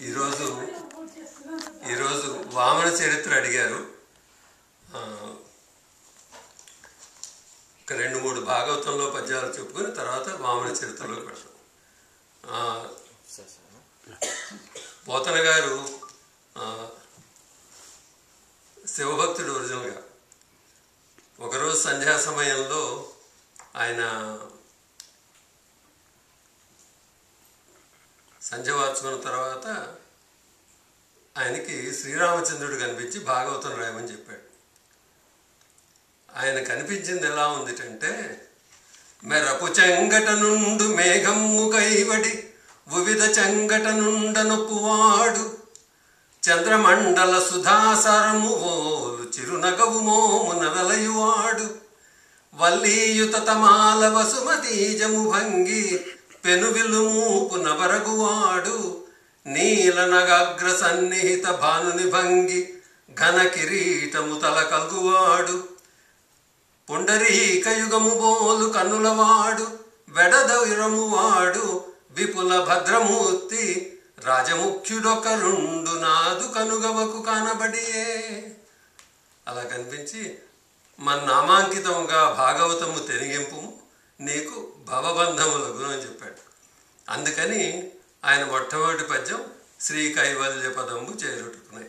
ఈరోజు ఈరోజు వామన చరిత్ర అడిగారు. ఒక 2-3 భాగవతంలో పద్యాలు చెప్పుకొని తర్వాత వామన చరిత్రలో పెడతాం. పోతన గారు శివభక్తుడు ఒరిజినల్గా. ఒకరోజు సంధ్యా సమయంలో ఆయన సంధ్య వార్చుకున్న తర్వాత ఆయనకి శ్రీరామచంద్రుడు కనిపించి భాగవతం రాయమని చెప్పాడు. ఆయన కనిపించింది ఎలా ఉందిటంటే, మెరపు చెంగట నుండు మేఘమ్ము కైవడి వివిధ చెంగట నుండనొప్పువాడు చంద్రమండల సుధాసరము ఓలు చిరునగవు మోమున వెలయువాడు వల్లీయుత తమాల వసుమతీజము భంగి పెనువిలు మూపు నవరగువాడు నీల నగాగ్ర సన్నిహిత భానుని భంగి ఘన కిరీటము తల కల్గువాడు పుండరీకయుగము బోలు కన్నులవాడు వెడదైరము వాడు విపుల భద్రమూర్తి రాజముఖ్యుడొకరుండు నాదు కనుగవకు కానబడియే. అలా కనిపించి మన నామాంకితముగా భాగవతము తెరిగింపు నీకు భవబంధములకు అని చెప్పాడు. అందుకని ఆయన మొట్టమొదటి పద్యం శ్రీ కైవల్య పదంబు చేరుటకునై.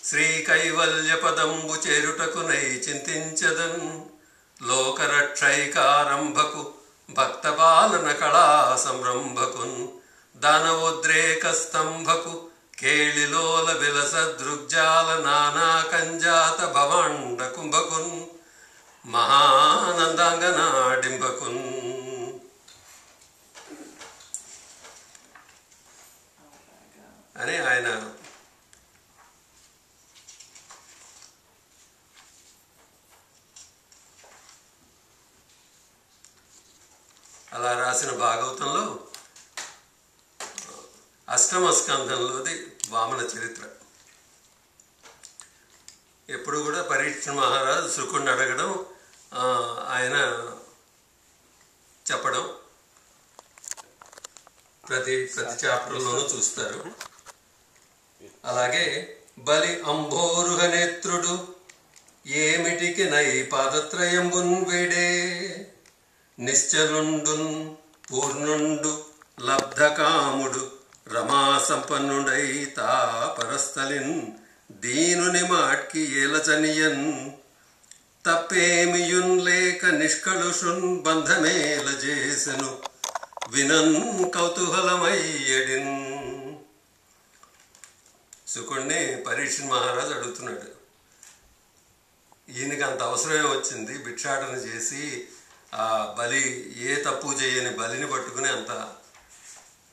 శ్రీ కైవల్య పదంబు చేరుటకునై చింతించదన్ లోకరక్షైకారంభకు భక్తపాలన కళా సంరంభకున్ దానవోద్రేక స్తంభకు కేళిలోల విలస దృగ్జాల నానా కంజాత భవాండ కుంభకున్ మహానందాంగనాడింభకున్ అని ఆయన అలా రాసిన భాగవతంలో అష్టమ స్కంధంలోది వామన చరిత్ర. ఎప్పుడు కూడా పరీక్ష మహారాజు శుకుడిని అడగడం, ఆయన చెప్పడం ప్రతి చాప్టర్లోనూ చూస్తారు. అలాగే బలి అంబోరుహ నేత్రుడు ఏమిటికి నై పాదత్రయంబున్ వేడే నిశ్చలుండున్ పూర్ణుండు లబ్ధకాముడు రమా సంపన్నుడై తా పరస్థలిన్ దీనుని మాట్కి ఏలచనియన్ తప్పేమియున్ లేక నిష్కళుషున్ బంధమేల చేసెను వినన్ కౌతూహలమయ్యడిన్. శుకుణ్ణి పరీక్ష మహారాజు అడుగుతున్నాడు, ఈయనకి అంత అవసరమే వచ్చింది, భిక్షాటన చేసి ఆ బలి ఏ తప్పు చేయని బలిని పట్టుకుని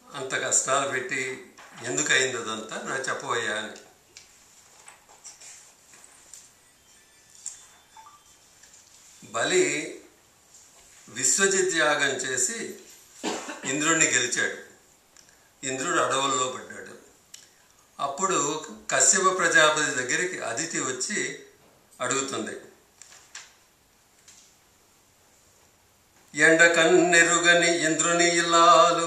అంత కష్టాలు పెట్టి ఎందుకు అయింది అదంతా నాకు చెప్పవయ్యా అని. బలి విశ్వజిత్ యాగం చేసి ఇంద్రుడిని గెలిచాడు. ఇంద్రుడు అడవుల్లో పడ్డాడు. అప్పుడు కశ్యప ప్రజాపతి దగ్గరికి అదితి వచ్చి అడుగుతుంది, ఎండ కన్నెరుగని ఇంద్రుని ఇల్లాలు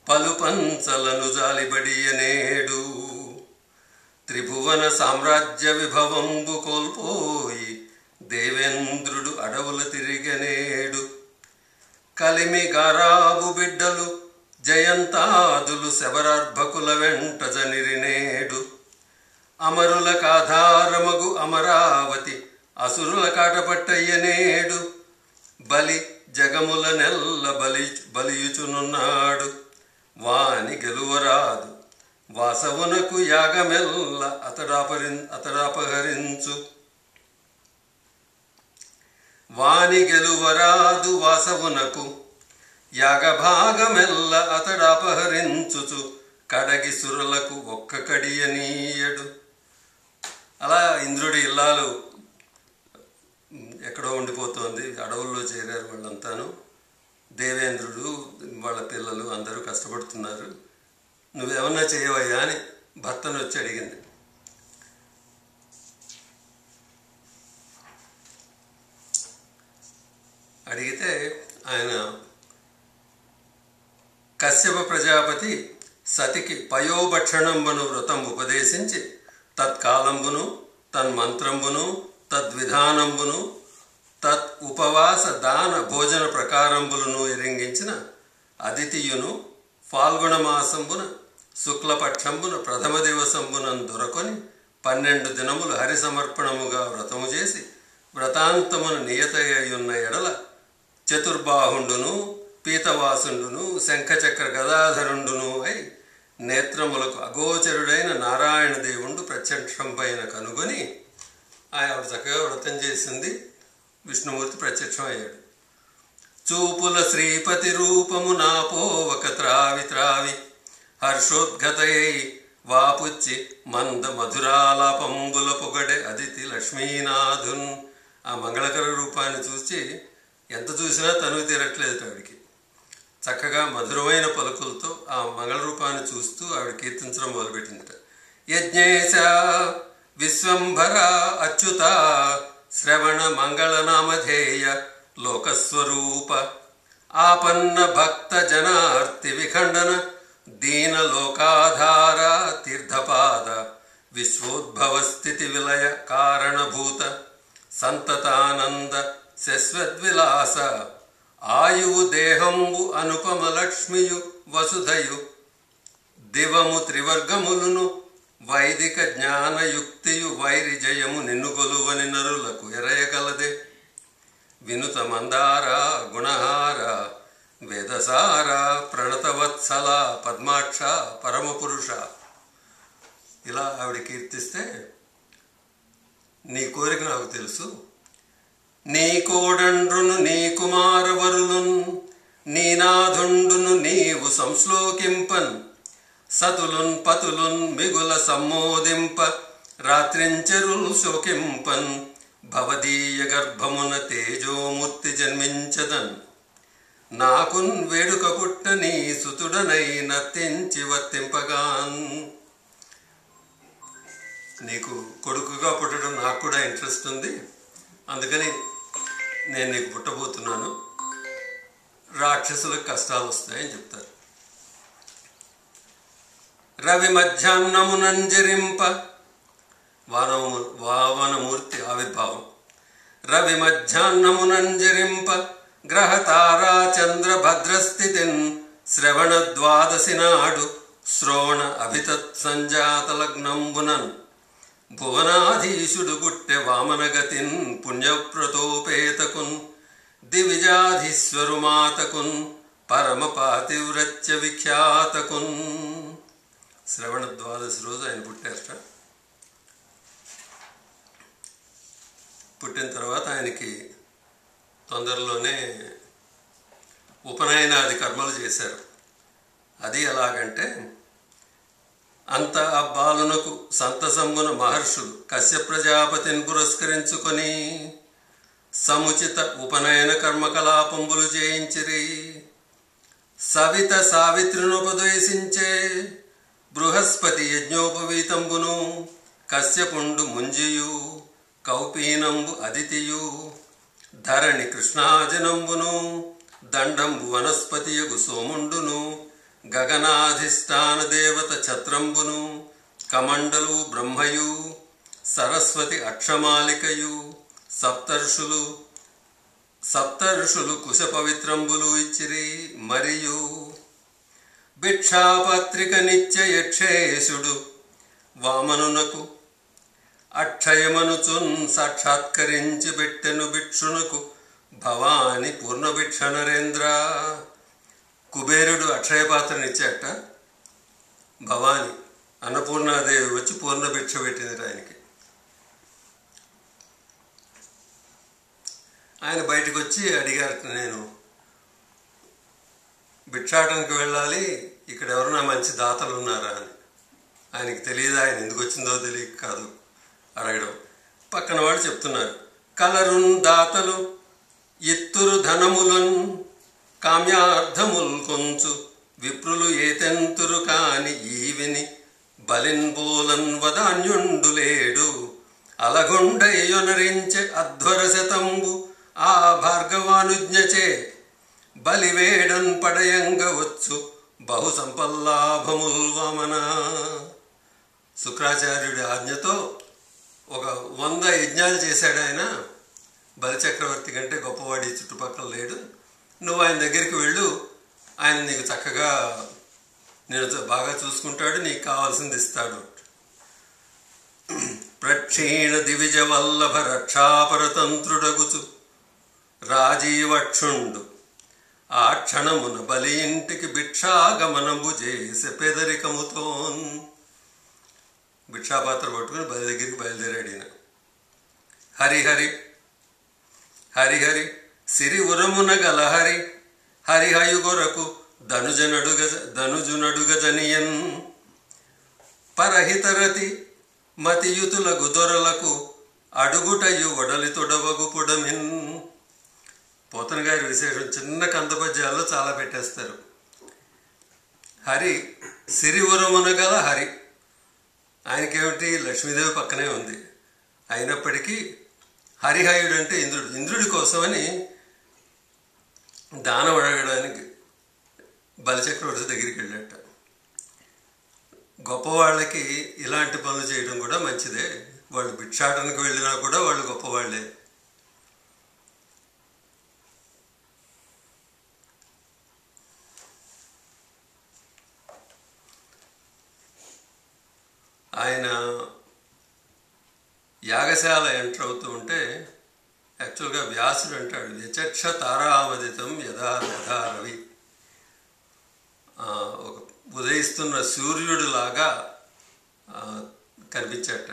పలు పంచలను జాలిబడియనేడు త్రిభువన సామ్రాజ్య విభవంబు కోల్పోయి దేవేంద్రుడు అడవులు తిరిగనేడు కలిమి గారాబు బిడ్డలు జయంతాదులు శబరార్భకుల వెంట జనిరినేడు అమరుల కాధారమగు అమరావతి అసురుల కాటపట్టయ్యనేడు బలి జగముల నెల్ల బలియుచునున్నాడు వాని గెలువరాదు వాసవునకు యాగమెల్ల అతడాపహరించు వాని గెలువరాదు వాసవునకు యాగభాగమెల్ల అతడాపహరించుచు కడగి సురులకు ఒక్క కడియనీయడు. అలా ఇంద్రుడి ఇల్లాలు ఎక్కడో ఉండిపోతుంది, అడవుల్లో చేరారు వాళ్ళంతాను. దేవేంద్రుడు వాళ్ళ పిల్లలు అందరూ కష్టపడుతున్నారు, నువ్వేమన్నా చేయవయ్యా అని భర్తను వచ్చి అడిగింది. అడిగితే ఆయన కశ్యప ప్రజాపతి సతికి పయోభక్షణంబును వ్రతం ఉపదేశించి తత్కాలంబును తన్మంత్రంబును తద్విధానంబును తత్ ఉపవాస దాన భోజన ప్రకారంబులను ఎరింగించిన అదితియును ఫాల్గుణ మాసంబున శుక్లపక్షంబున ప్రథమ దివసంబునం దొరకొని 12 దినములు హరి సమర్పణముగా వ్రతము చేసి వ్రతాంతమున నియతయ్యున్న ఎడల చతుర్బాహుండును పీతవాసుండును శంఖచక్ర గదాధరుండును అయి నేత్రములకు అగోచరుడైన నారాయణ దేవుండు ప్రత్యక్షంపైన కనుగొని ఆవిడ చక్కగా వ్రతం చేసింది. విష్ణుమూర్తి ప్రత్యక్షం అయ్యాడు. చూపుల శ్రీపతి రూపము నాపోవక త్రావి త్రావి హర్షోద్గతయై వాపుచ్చి మంద మధురాలాపంబుల పొగడే అదితి లక్ష్మీనాథున్. ఆ మంగళకర రూపాన్ని చూసి ఎంత చూసినా తనువు తీరట్లేదు ఆవిడికి. చక్కగా మధురమైన పలుకులతో ఆ మంగళ రూపాన్ని చూస్తూ ఆవిడ కీర్తించడం మొదలుపెట్టిందట. యజ్ఞేశ విశ్వంభర అచ్యుత శ్రవణ మంగళ నామధేయ లోకస్వరూప ఆపన్న భక్త జనార్తి విఖండన దీన లోకాధార తీర్థపాద విశ్వోద్భవ స్థితి విలయ కారణభూత సంతతానంద శశ్వద్విలాస ఆయువు దేహంబు అనుపమ లక్ష్మియు వసుధయు దివము త్రివర్గములను వైదిక జ్ఞానయుక్తియు వైరి జయము నిన్ను కొలువని నరులకు ఎరయగలదే. వినుత మందార గుణహార వేదసార ప్రణతవత్సల పద్మాక్ష పరమపురుష. ఇలా ఆవిడ కీర్తిస్తే, నీ కోరిక నాకు తెలుసు, నీ కోడండ్రును నీ కుమారవరులున్ నీనాథుండును నీవు సంశ్లోకింపన్ సతులున్ పతులున్ మిగుల సమ్మోదింప రాత్రించెరులు శోకింపన్ భవదీయ గర్భమున తేజోమూర్తి జన్మించదన్ నాకున్ వేడుక పుట్ట నీ సుతుడనై నర్తించి వర్తింపగాన్. నీకు కొడుకుగా పుట్టడం నాకు కూడా ఇంట్రెస్ట్ ఉంది, అందుకని నేను నీకు పుట్టబోతున్నాను, రాక్షసులకు కష్టాలు వస్తాయని చెప్తారు. రవి మధ్యాహ్నమునంజరింప వావనమూర్తి ఆవిర్భావం. రవి మధ్యాహ్నమునంజరింప గ్రహ తారా చంద్ర భద్రస్థితిన్ శ్రవణ ద్వాదశి నాడు శ్రోణ అభితత్ సంజాత లగ్నంబునన్ భువనాధీశుడు గుట్టె వామనగతిన్ పుణ్యప్రతోపేతకున్ దివిజాధీశ్వరు మాతకున్ పరమ పాతివ్రత్య విఖ్యాతకున్. శ్రవణ ద్వాదశి రోజు ఆయన పుట్టారట. పుట్టిన తర్వాత ఆయనకి తొందరలోనే ఉపనయనాది కర్మలు చేశారు. అది ఎలాగంటే, అంత ఆ బాలునకు సంతసంబున మహర్షులు కశ్యప ప్రజాపతిని పురస్కరించుకొని సముచిత ఉపనయన కర్మకలాపంబులు చేయించిరి. సవిత సావిత్రినుపదేశించే బృహస్పతి యజ్ఞోపవీతంబును కశ్యపుండు ముంజియు కౌపీనంబు అదితియు ధరణి కృష్ణాజనంబును దండంబు వనస్పతియగు సోముండును గగనాధిష్టాన దేవత ఛత్రంబును కమండలు బ్రహ్మయు సరస్వతి అక్షమాలికయు సప్తర్షులు కుశ పవిత్రంబులు ఇచ్చిరి. మరియు భిక్షాపత్రిక నిత్య యక్షేశుడు వామనునకు అక్షయమనుచున్ సాక్షాత్కరించి పెట్టెను భిక్షునకు భవాని పూర్ణభిక్ష నరేంద్ర. కుబేరుడు అక్షయపాత్రనిచ్చాట, భవాని అన్నపూర్ణాదేవి వచ్చి పూర్ణభిక్ష పెట్టింది ఆయనకి. ఆయన బయటకు వచ్చి అడిగారు, నేను భిక్షాటనకు వెళ్ళాలి, ఇక్కడ ఎవరన్నా మంచి దాతలు ఉన్నారా అని. ఆయనకి తెలియదు, ఆయన ఎందుకు వచ్చిందో తెలియక కాదు అడగడం. పక్కన వాళ్ళు చెప్తున్నారు, కలరున్ దాతలు ఇత్తురు ధనములున్ కామ్యార్థముల్ కొంచు విప్రులు ఏతెంతురు కాని ఈవిని బలిన్బోలన్ వదాన్యుండు లేడు అలగొండయ్యొనరించె అధ్వర శతంబు ఆ భార్గవానుజ్ఞచే బలివేడన్ పడయంగ వచ్చు బహు సంపల్లాభముల్వమన. శుక్రాచార్యుడి ఆజ్ఞతో 100 యజ్ఞాలు చేశాడు ఆయన. బలిచక్రవర్తి కంటే గొప్పవాడి చుట్టుపక్కల లేడు. నువ్వు ఆయన దగ్గరికి వెళ్ళు, ఆయన నీకు చక్కగా నేను బాగా చూసుకుంటాడు, నీకు కావాల్సింది ఇస్తాడు. ప్రక్షీణ దివిజ వల్లభ రక్షాపరతంత్రుడగుచు రాజీవక్షుండు ఆ క్షణమున బలి ఇంటికి భిక్షాగమనంబు చేసే పెదరికముతోన్. భిక్షాపాత్ర పట్టుకుని బలి దగ్గరికి బయలుదేరాడు ఈయన. హరిహరి హరిహరి సిరి ఉరమున గల హరి హరిహయుగొరకు ధనుజునడుగజనియన్ పరహితరతి మతియుతులకు దొరలకు అడుగుటయు వడలి తొడవగు పుడమిన్. పోతన గారి విశేషం చిన్న కందపద్యాల్లో చాలా పెట్టేస్తారు. హరి సిరి ఉరమున గల హరి, ఆయనకేమిటి లక్ష్మీదేవి పక్కనే ఉంది. అయినప్పటికీ హరిహయుడు అంటే ఇంద్రుడు. ఇంద్రుడి కోసమని దానం అడగడానికి బలిచక్రవర్తి దగ్గరికి వెళ్ళాట. గొప్పవాళ్ళకి ఇలాంటి పనులు చేయడం కూడా మంచిదే. వాళ్ళు భిక్షాటనకు వెళ్ళినా కూడా వాళ్ళు గొప్పవాళ్లే. ఆయన యాగశాల ఎంటర్ అవుతూ ఉంటే యాక్చువల్గా వ్యాసుడు అంటాడు, యచక్ష తారామదితం యథా యథా రవి. ఒక ఉదయిస్తున్న సూర్యుడిలాగా కనిపించట.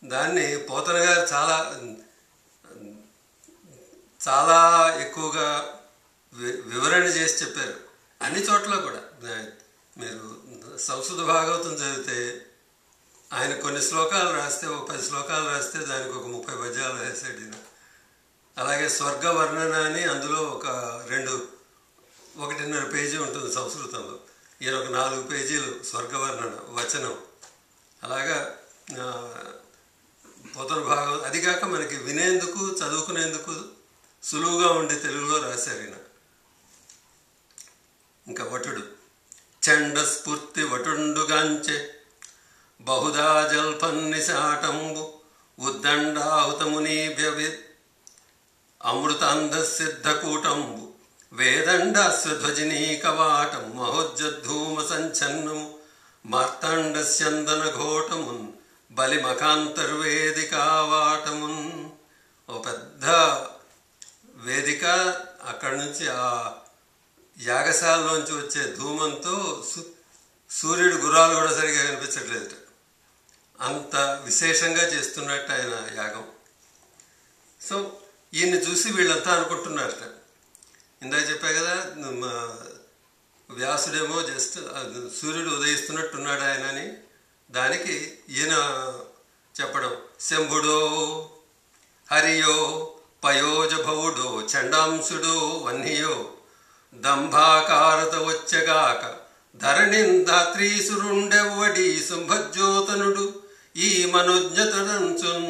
దాన్ని పోతన గారు చాలా చాలా ఎక్కువగా వివరణ చేసి చెప్పారు. అన్ని చోట్ల కూడా మీరు సంస్కృత భాగవతం చదివితే ఆయన కొన్ని శ్లోకాలు రాస్తే, 10 శ్లోకాలు రాస్తే దానికి 30 పద్యాలు రాశాడు ఈయన. అలాగే స్వర్గ వర్ణన అని అందులో 1.5 పేజీ ఉంటుంది సంస్కృతంలో. ఈయన 4 పేజీలు స్వర్గవర్ణన వచనం. అలాగా పోతన భాగవతం. అదిగాక మనకి వినేందుకు చదువుకునేందుకు సులువుగా ఉండే తెలుగులో రాశారు ఈయన. ఇంకా వటుడు చండ స్ఫూర్తి వటుండుగాంచె బహుదా జల్పన్నిశాటంబు ఉద్దండాహుతమునీభ్యవి అమృతాంధసిద్ధకూటంబు వేదండాస్వధ్వజినీకవాటం మహోజ్జద్ధూమ సంచన్నము మార్తాండస్యందన ఘోటమున్ బలిమకాంతర్వేదికావాటమున్. ఓ పెద్ద వేదిక, అక్కడి నుంచి ఆ యాగశాలలోంచి వచ్చే ధూమంతో సూర్యుడు గుర్రాలు కూడా సరిగా కనిపించట్లేదు. అంత విశేషంగా చేస్తున్నట్టు ఆయన యాగం. సో ఈయన్ని చూసి వీళ్ళంతా అనుకుంటున్నారట, ఇందాక చెప్పా కదా, వ్యాసుడేమో జస్ట్ సూర్యుడు ఉదయిస్తున్నట్టున్నాడు ఆయన అని. దానికి ఈయన చెప్పడం, శంభుడో హరియో పయోజభవుడో చండాంశుడో వన్నియో దంభాకారత వచ్చగాక ధరణిందాత్రీసురుండెవ్వడి శుంభజ్యోతనుడు ఈ మనోజ్ఞతడంచున్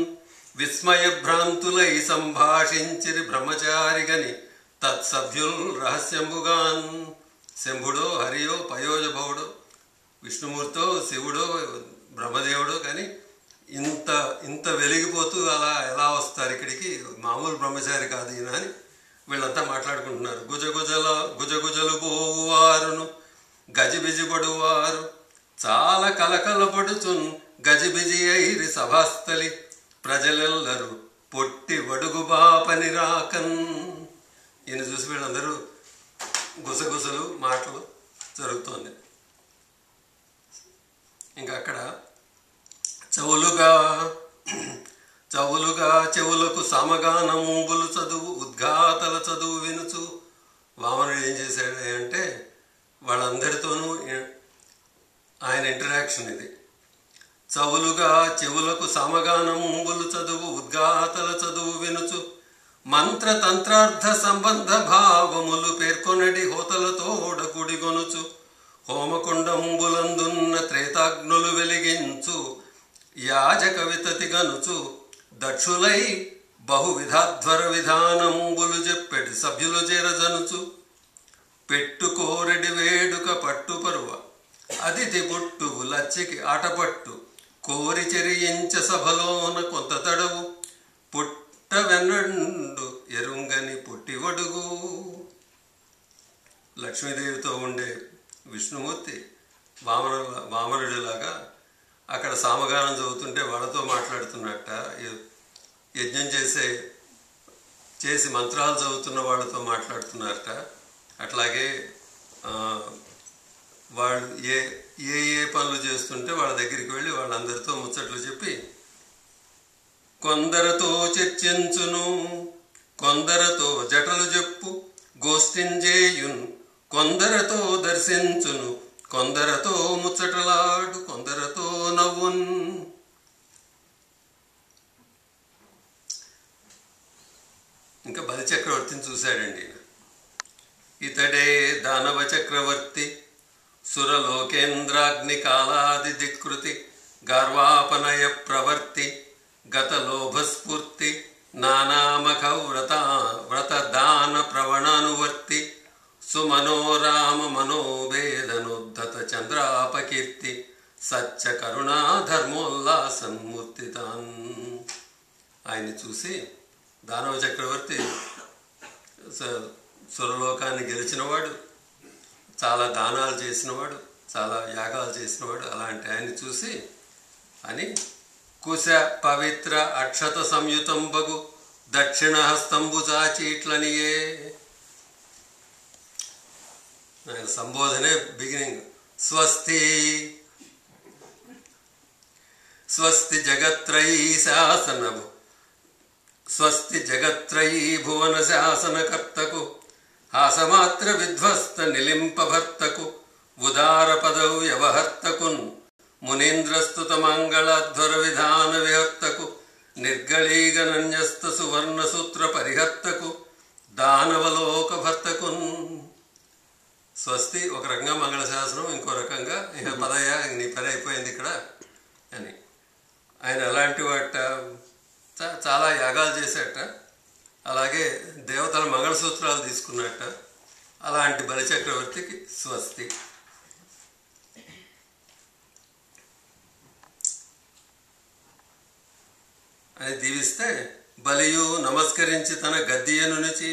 విస్మయభ్రాంతులై సంభాషించిరి బ్రహ్మచారిగని తత్సభ్యుల్ రహస్యంబుగాన్. శంభుడో హరియో పయోజభవుడో విష్ణుమూర్తో శివుడో బ్రహ్మదేవుడో, కానీ ఇంత వెలిగిపోతూ అలా ఎలా వస్తారు ఇక్కడికి, మామూలు బ్రహ్మచారి కాదు ఈయన అని వీళ్ళంతా మాట్లాడుకుంటున్నారు. గుజగుజలు పోవువారును గజిబిజిపడువారు చాలా కలకలపడుచున్ గజిబిజి అయిరి సభాస్థలి ప్రజలెల్లరూ పొట్టి వడుగు బాపని రాకన్. ఈయన చూసి వీళ్ళందరూ గుసగుసలు మాటలు జరుగుతోంది. ఇంకా అక్కడ చవులుగా చెవులకు సమగానంబులు చదువు ఉద్ఘాతల చదువు వినుచు వామనుడు ఏం చేశాడు అంటే, వాళ్ళందరితోనూ ఆయన ఇంటరాక్షన్ ఇది. చవులుగా చెవులకు సమగానంబులు చదువు ఉద్ఘాతల చదువు వినుచు మంత్రతంత్రార్థ సంబంధ భావములు పేర్కొనడి హోతలతోడ కుడిగొనుచు హోమకుండంబులందున్న త్రేతాగ్నులు వెలిగించు యాజక వితతి గనుచు దక్షులై బహువిధాధ్వర విధానంబులు చెప్పెడి సభ్యులు చేరజనుచు పెట్టుకోరెడి వేడుక పట్టు అతిథి పుట్టు లచ్చికి ఆటపట్టు కోరి చెరియించ సభలోన కొంత తడవు పుట్ట వెన్నండు ఎరుంగని పుట్టివడుగు. లక్ష్మీదేవితో ఉండే విష్ణుమూర్తి వామనుడిలాగా అక్కడ సామగానం చదువుతుంటే వాళ్ళతో మాట్లాడుతున్నట్ట, యజ్ఞం చేసి మంత్రాలు చదువుతున్న వాళ్ళతో మాట్లాడుతున్నారట. అట్లాగే వాళ్ళు ఏ పనులు చేస్తుంటే వాళ్ళ దగ్గరికి వెళ్ళి వాళ్ళందరితో ముచ్చట్లు చెప్పి కొందరితో చర్చించును, కొందరితో జటలు చెప్పు గోష్ఠింజేయున్, కొందరితో దర్శించును, కొందరితో ముచ్చటలాడు, కొందరితో నవ్వున్. ఇంకా బలి చక్రవర్తిని చూశాడండి. ఇతడే దానవ చక్రవర్తి సురలోకేంద్రాగ్ని కాలాది దిక్కృతి గర్వాపనయ ప్రవర్తి గత లోభస్ఫూర్తి నానామఖ వ్రత దాన ప్రవణానువర్తి సుమనోరామ మనోవేదనోద్ధత చంద్రాపకీర్తి సత్య కరుణా ధర్మోల్లాసన్మూర్తితాన్. ఆయన్ని చూసి దానవ చక్రవర్తి సురలోకాన్ని గెలిచినవాడు, చాలా దానాలు చేసినవాడు, చాలా యాగాలు చేసినవాడు. అలాంటి ఆయన్ని చూసి అని కుశ పవిత్ర అక్షత సంయుతంబగు దక్షిణ హస్తంబు చాచీట్లనియే. ఆయన సంబోధనే బిగినింగ్. స్వస్తి స్వస్తి జగత్రయీ శాసనము, స్వస్తి జగత్రయీ భువన శాసనకర్తకు హాసమాత్ర విధ్వస్త నిలింపభర్తకు ఉదార పదవు వ్యవహర్తకున్ మునీంద్రస్తుత మంగళధ్వర విధాన విహర్తకు నిర్గళీగనన్యస్త సువర్ణ సూత్ర పరిహర్తకు దానవలోక భర్తకున్. స్వస్తి ఒక రకంగా మంగళశాసనం, ఇంకో రకంగా ఇక పదయ్య నీ పని అయిపోయింది ఇక్కడ అని. ఆయన అలాంటి వాట చాలా యాగాలు చేశాట, అలాగే దేవతల మంగళసూత్రాలు తీసుకున్నట్ట. అలాంటి బలిచక్రవర్తికి స్వస్తి. అని దీవిస్తే బలియు నమస్కరించి తన గద్దియను నుంచి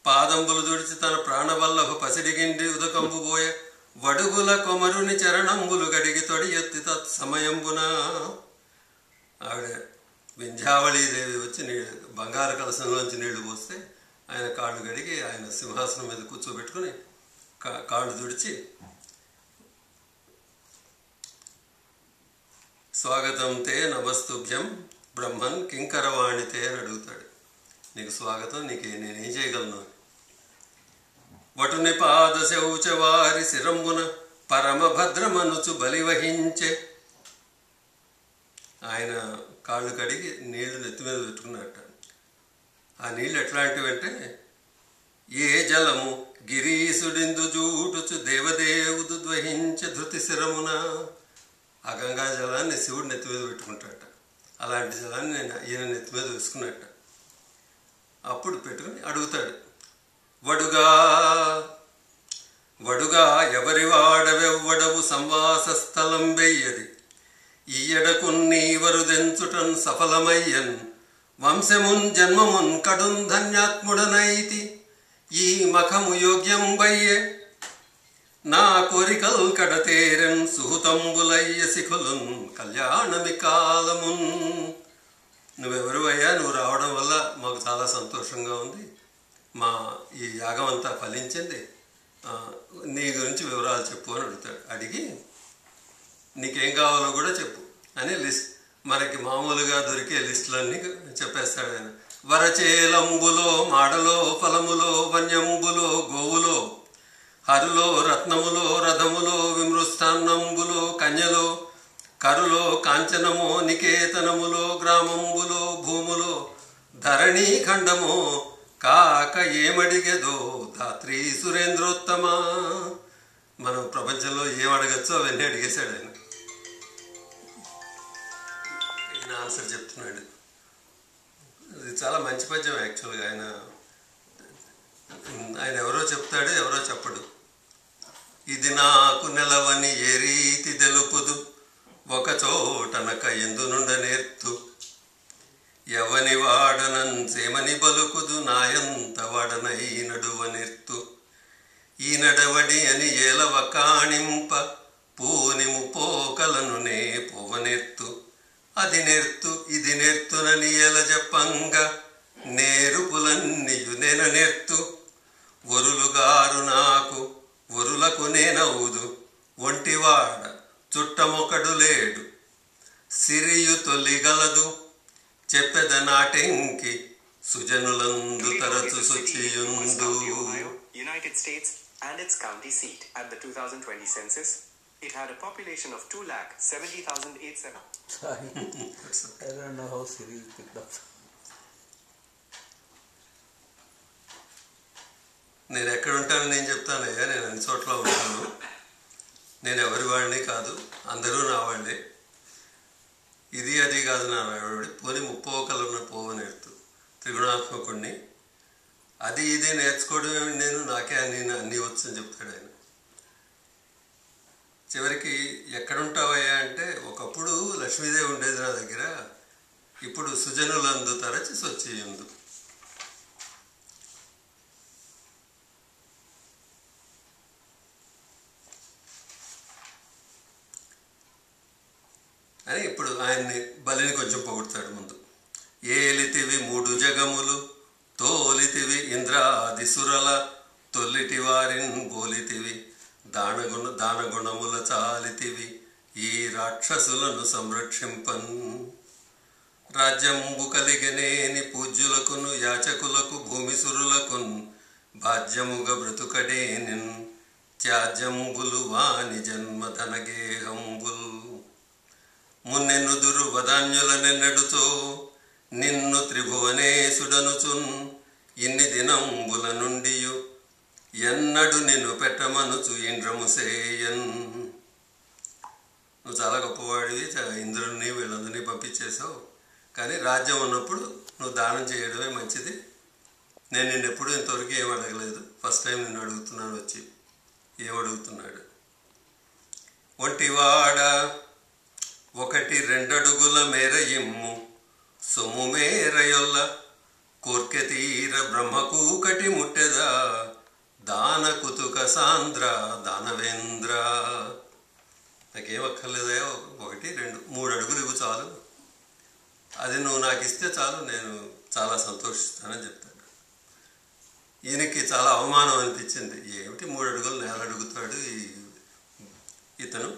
పాదంబులు దుడిచి తన ప్రాణవల్లభ పసిడిగిండి ఉదకంబు పోయ వడుగుల కొమరుని చరణంబులు గడిగి తొడి ఎత్తి తత్సమయంబున. ఆవిడ వింధ్యావళీదేవి వచ్చి బంగారు కలసంలోంచి నీళ్లు పోస్తే ఆయన కాళ్ళు గడిగి ఆయన సింహాసనం మీద కూర్చోబెట్టుకుని కాళ్ళు తుడిచి స్వాగతం తే నమస్తుభ్యం బ్రహ్మన్ కింకరవాణితే అని అడుగుతాడు. నీకు స్వాగతం, నేనేం చేయగలను. వటుని పాద శౌచవారి శిరంబున పరమభద్రమనుచు బలి వహించే. ఆయన కాళ్ళు కడిగి నీళ్లు నెత్తి మీద పెట్టుకున్నట్ట. ఆ నీళ్ళు ఎట్లాంటివంటే ఏ జలము గిరీసుడిందు జూటుచు దేవదేవుడు ద్వహించ ధృతి శిరమున. ఆ గంగా జలాన్ని శివుడు నెత్తి మీద పెట్టుకుంటాట. అలాంటి జలాన్ని ఈయన నెత్తి మీద వేసుకున్నట్ట. అప్పుడు పెట్టుకుని అడుగుతాడు, వడుగా వడుగా ఎవరి వాడవెవ్వడవు సంవాస స్థలం వెయ్యది ఈయడకు నీవరుదెంచుటన్ సఫలమయ్యన్ వంశమున్ జన్మమున్ కడున్ ధన్యాత్ముడనైతి ఈ మఖము యోగ్యం వయ్యే నా కోరికల్ కడతేరెన్ సుహృతంబులయ్య శిఖులున్ కళ్యాణమి కాలమున్. నువ్వెవరు అయ్యా, నువ్వు రావడం వల్ల మాకు చాలా సంతోషంగా ఉంది, మా ఈ యాగం అంతా ఫలించింది, నీ గురించి వివరాలు చెప్పు అని అడుగుతాడు. అడిగి నీకేం కావాలో కూడా చెప్పు అని మనకి మామూలుగా దొరికే లిస్టులన్నీ చెప్పేస్తాడు ఆయన. వరచేలంబులో మాడలో ఫలములో వన్యంబులో గోవులో హరులో రత్నములో రథములో విమృష్టాన్నంబులో కన్యలో కరులో కాంచనమో నికేతనములో గ్రామంబులో భూములో ధరణీ ఖండమో కాక ఏమడిగేదో ధాత్రి సురేంద్రోత్తమ. మనం ప్రపంచంలో ఏమడగచ్చో అవన్నీ అడిగేశాడు ఆయన. ఈయన ఆన్సర్ చెప్తున్నాడు. ఇది చాలా మంచి పద్యం యాక్చువల్గా. ఆయన ఎవరో చెప్తాడు, ఎవరో చెప్పడు. ఇది నాకు నెలవ ఎక్కడవని ఏ రీతి తెలుపుదు ఒక చోటనక ఎందునుండ నేర్తు ఎవని వాడనన్ సేమని బలుకుదు నాయంత వాడనై నడువ నేర్తు ఈ నడవడి అని ఏలవ కాణింప పూనిము పోకలను నే పోవనేర్తు అది నేర్తు ఇది నేర్తునని ఎల చెప్పంగా నేరుపులన్నీయు నెన నేర్తు ఒరులుగారు నాకు ఒరులకు నేనవుదు ఒంటివాడ చుట్టమొకడు లేడు సిరియు తొలిగలదు చెప్పెద నాటెంకి సుజనులందు తరచు సుచియుందు. United States and its county seat. At the 2020 census, it had a population of 2,70,087. Sorry, I don't know how Siri picked up. నేను ఎక్కడ ఉంటానో నేను చెప్తానయ్యా, నేను అన్ని చోట్ల ఉంటాను. నేను ఎవరి వాడిని కాదు, అందరూ నా వాళ్ళే. ఇది అది కాదు నా వాడి పోని ముప్పోకలున్న పోవనేర్తు త్రిగుణాత్మకుడిని. అది ఇది నేర్చుకోవడం నేను నాకే అన్నీ వచ్చని చెప్తాడు ఆయన. చివరికి ఎక్కడుంటావయ్యా అంటే ఒకప్పుడు లక్ష్మీదేవి ఉండేది నా దగ్గర, ఇప్పుడు సుజనులందు తరచి సొచ్చియుందు. అని ఇప్పుడు ఆయన్ని బలిని కొంచెం పొగుడతాడు ముందు. ఏలితివి మూడు జగములు తోలితివి ఇంద్రాది సురల తొల్లిటి వారిన్ బోలితివి దానగుణముల చాలితివి ఈ రాక్షసులను సంరక్షింపన్ రాజ్యంబు కలిగనేని పూజ్యులకును యాచకులకు భూమిసురులకున్ భాజ్యముగా బ్రతుకడేనిన్ త్యాజ్యంబులు వాని జన్మధనగేహంబుల్ మున్నెన్నుదురు వదాన్యులనెన్నడుతో నిన్ను త్రిభువనేశుడనుచున్ ఇన్ని దినంబుల నుండియు ఎన్నడు నిన్ను పెట్టమనుచు ఇంద్రముసేయన్. నువ్వు చాలా గొప్పవాడివి, ఇంద్రుడిని వీళ్ళందరినీ పంపించేశావు, కానీ రాజ్యం ఉన్నప్పుడు నువ్వు దానం చేయడమే మంచిది. నేను నిన్నెప్పుడు ఇంతవరకు ఏం అడగలేదు, ఫస్ట్ టైం నిన్ను అడుగుతున్నాను వచ్చి. ఏమడుగుతున్నాడు? ఒంటివాడ 1-2 అడుగుల మేర ఇమ్ము సొమ్ము మేరయొల్ల కోర్కె తీర బ్రహ్మకూకటి ముట్టెదా దాన కుతుక సాంద్ర దానవేంద్ర. నాకేమక్కర్లేదా, 1, 2, 3 అడుగులు ఇవ్వు చాలు, అది నువ్వు నాకు ఇస్తే చాలు, నేను చాలా సంతోషిస్తానని చెప్తాడు. ఈయనకి చాలా అవమానం అనిపించింది. ఏమిటి 3 అడుగులు నేల అడుగుతాడు ఇతను.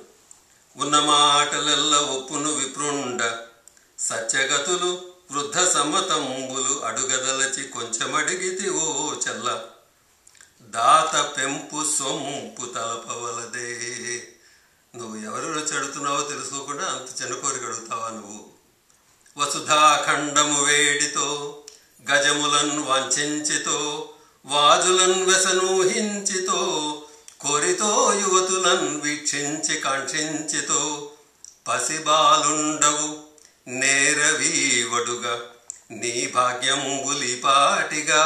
ఉన్న మాటలెల్ల ఒప్పును విప్రుండ సత్యగతులు వృద్ధ సమ్మతంబులు అడుగదలచి కొంచెమడిగితి ఓ చెల్ల దాత పెంపు సొంపు తలపవలదే. నువ్వు ఎవరు చెడుతున్నావో తెలుసుకోకుండా అంత చిన్న కోరిక అడుగుతావా నువ్వు? వసుధాఖండము వేడితో గజములన్ వాంఛించితో వాజులన్ వెసనూహించితో కోరితో యువతులన్ వీక్షించి కాంక్షించితో పసిబాలుండవు నేరవీవడుగా నీ భాగ్యంబులిపాటిగా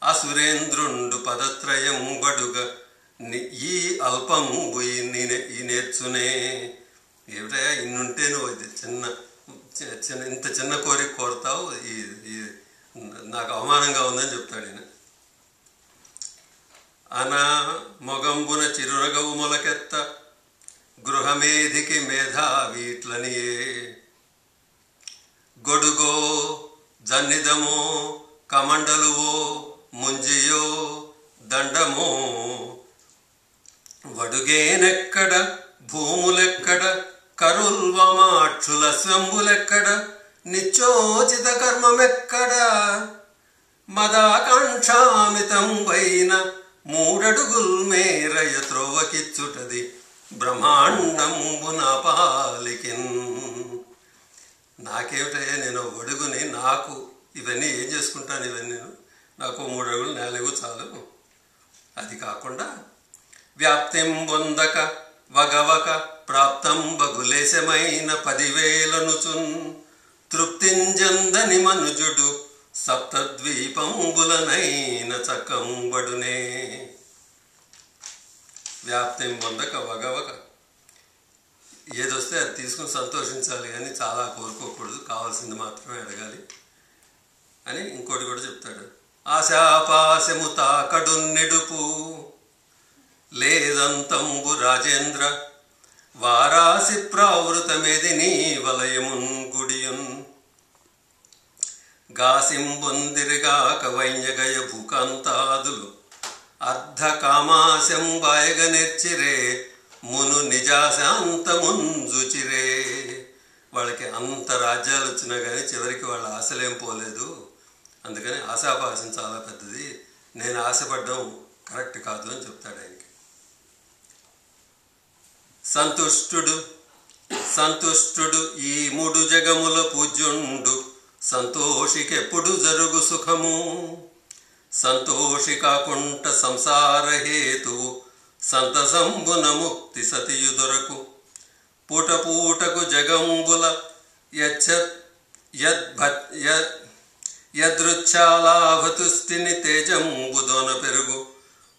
అసురేంద్రుండు పదత్రయం బడుగా ఈ అల్పంబు ఈ నేర్చునే. ఏమిటయా ఇన్నుంటే నువ్వు ఇంత చిన్న కోరిక కోరుతావు, నాకు అవమానంగా ఉందని చెప్తాడు ఈయన. అనా మొగంబున చిరునగవు మొలకెత్త గృహమేధికి మేధావీట్లనియే గొడుగో జన్నిదమో కమండలువో ముంజియో దండమో వడుగేనెక్కడ భూములెక్కడ కరుల్వమాక్షుల స్వంబులెక్కడ నిత్యోచిత కర్మమెక్కడ మదాకాంక్షామితం వైన 3 అడుగుల్ మేరయ త్రోవకిచ్చుటది బ్రహ్మాండంబు నా పాలికిన్. నాకేమిటయ్యా, నేను ఒడుగుని, నాకు ఇవన్నీ ఏం చేసుకుంటాను, ఇవన్నీ నాకు 3 అడుగులు నేలవు చాలు. అది కాకుండా వ్యాప్తిం పొందక వగవక ప్రాప్తం బగులేశమైన 10,000 తృప్తింజందని మనుజుడు సప్తద్వీపంబులనైన చక్కంబడునే. వ్యాప్తిం పొందక వగవక ఏదొస్తే అది తీసుకుని సంతోషించాలి కానీ చాలా కోరుకోకూడదు, కావాల్సింది మాత్రమే అడగాలి అని ఇంకోటి కూడా చెప్తాడు. ఆశాపాశము తాకడు నిడుపు లేదంతంబు రాజేంద్ర వారాసి ప్రావృతమేది నీ వలయమున్ గుడియున్ గాసింబొందిరిగాక వైన్యగయ భూకాంతాదులు అర్ధ కామాశం బాయగ నెర్చిరే మును నిజాశాంతముంజుచిరే. వాళ్ళకి అంత రాజ్యాలు వచ్చినా కానీ చివరికి వాళ్ళ ఆశలేం పోలేదు. అందుకని ఆశాపాశం చాలా పెద్దది, నేను ఆశపడ్డం కరెక్ట్ కాదు అని చెప్తాడు ఆయనకి. సంతుష్టుడు ఈ మూడు జగముల పూజ్యుండు సంతోషికెప్పుడు జరుగు సుఖము సంతోషి కాకుంట సంసార హేతువు సంతసంబున ముక్తి సతియు దొరకు పూట పూటకు జగంబుల యదృచ్ఛాలాభతుస్తిని తేజంబుదోన పెరుగు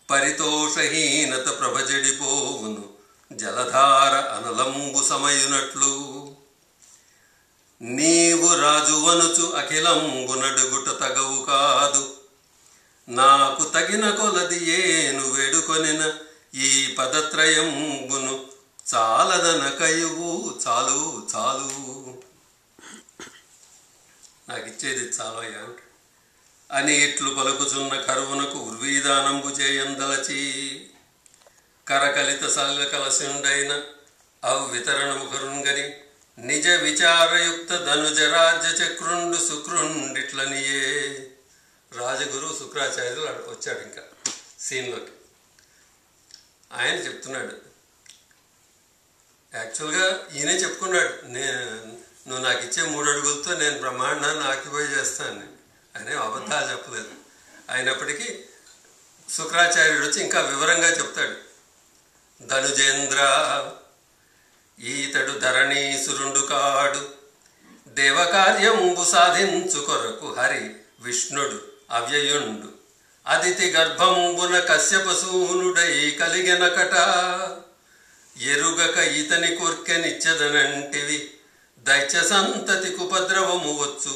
పరితోషహీనత ప్రభజడిపోవును జలధార అనలంబు సమయునట్లు నీవు రాజువనుచు అఖిలంబు నడుగుట తగవు కాదు నాకు తగిన కొలది ఏను వేడుకొనిన ఈ పదత్రయంబును చాలదనకయువు చాలు చాలు, నాకిచ్చేది చాలయ్యా అని ఇట్లు పలుకుచున్న కరువునకు ఉర్వీదానంబు చేయందలచి కరకలిత సల్ల కలశుండైన అవ్వితరణము కరుంగని నిజ విచారయుక్త ధనుజ రాజ్య చక్రుండు శుక్రుండిట్లనియే. రాజగురు శుక్రాచార్యులు వచ్చాడు ఇంకా సీన్లోకి. ఆయన చెప్తున్నాడు, యాక్చువల్గా ఈయనే చెప్పుకున్నాడు, నువ్వు నాకు ఇచ్చే 3 అడుగులతో నేను బ్రహ్మాండాన్ని ఆక్యుపై చేస్తాను అనే అబద్ధాలు చెప్పలేదు. అయినప్పటికీ శుక్రాచార్యుడు వచ్చి ఇంకా వివరంగా చెప్తాడు. ధనుజేంద్ర ఈతడు ధరణీసురుండు కాడు దేవకార్యంబు సాధించు కొరకు హరి విష్ణుడు అవ్యయుండు అదితి గర్భంబున కశ్యపసూనుడై కలిగినకట ఎరుగక ఈతని కోర్కెనిచ్చదనంటివి దైత్య సంతతికి ఉపద్రవము వచ్చు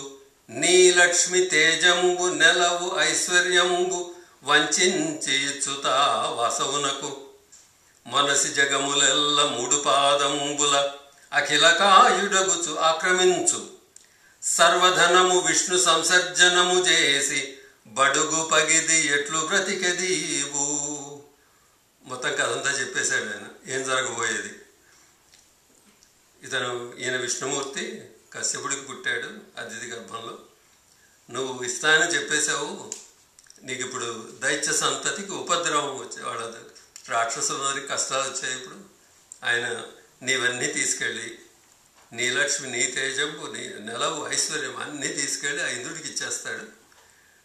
నీ లక్ష్మి తేజంబు నెలవు ఐశ్వర్యంబు వంచించి ఇచ్చుతా వాసవునకు మనసి జగములెల్ల 3 పాదంబుల అఖిల కాయుడగుచు ఆక్రమించు సర్వధనము విష్ణు సంసర్జనము చేసి బడుగు పగిది ఎట్లు బ్రతికెదీవు. మొత్తం కథంతా చెప్పేశాడు ఆయన ఏం జరగబోయేది. ఈయన విష్ణుమూర్తి కశ్యపుడికి పుట్టాడు అదితి గర్భంలో. నువ్వు ఇస్తానని చెప్పేశావు, నీకు ఇప్పుడు దైత్య సంతతికి ఉపద్రవం వచ్చే వాళ్ళ రాక్షసులందరికీ కష్టాలు వచ్చాయి. ఇప్పుడు ఆయన నీవన్నీ తీసుకెళ్ళి నీ లక్ష్మి నీ తేజంపు నీ నెలవు ఐశ్వర్యం అన్నీ తీసుకెళ్ళి ఆ ఇంద్రుడికి ఇచ్చేస్తాడు.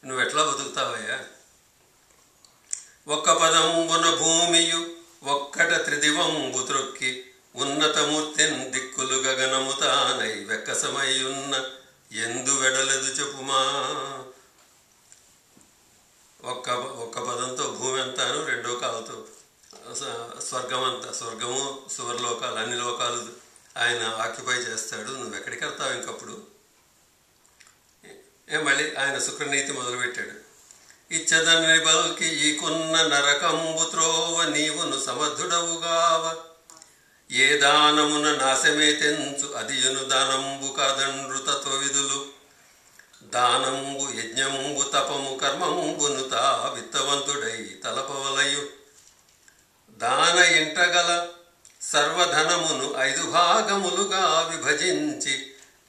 నువ్వు ఎట్లా బతుకుతావయ్యా? ఒక్క పదంబున భూమియు ఒక్కట త్రిదివంబు త్రొక్కి ఉన్నతమూర్తిన్ దిక్కులు గగనము తానై వెక్కసమయ్యున్న ఎందు వెడలదు చెప్పుమా. ఒక్క పదంతో భూమి అంతాను, 2వ కాలుతో స్వర్గం అంతా, స్వర్గము సువర్లోకాలు అన్ని లోకాలు ఆయన ఆక్యుపై చేస్తాడు. నువ్వు ఎక్కడికి వెళ్తావు ఇంకప్పుడు? మళ్ళీ ఆయన శుక్రనీతి మొదలుపెట్టాడు. ఇచ్చదని బల్కి ఈకున్న నరకంబు త్రోవ నీవును సమర్థుడవుగావ ఏ దానమున నాశమే తెంచు అదియును దానంబు కాదండ్రు తత్వవిధులు దానంబు యజ్ఞంబు తపము కర్మంబును తా విత్తవంతుడై తలపవలయు దాన ఇంటగల సర్వధనమును 5 భాగములుగా విభజించి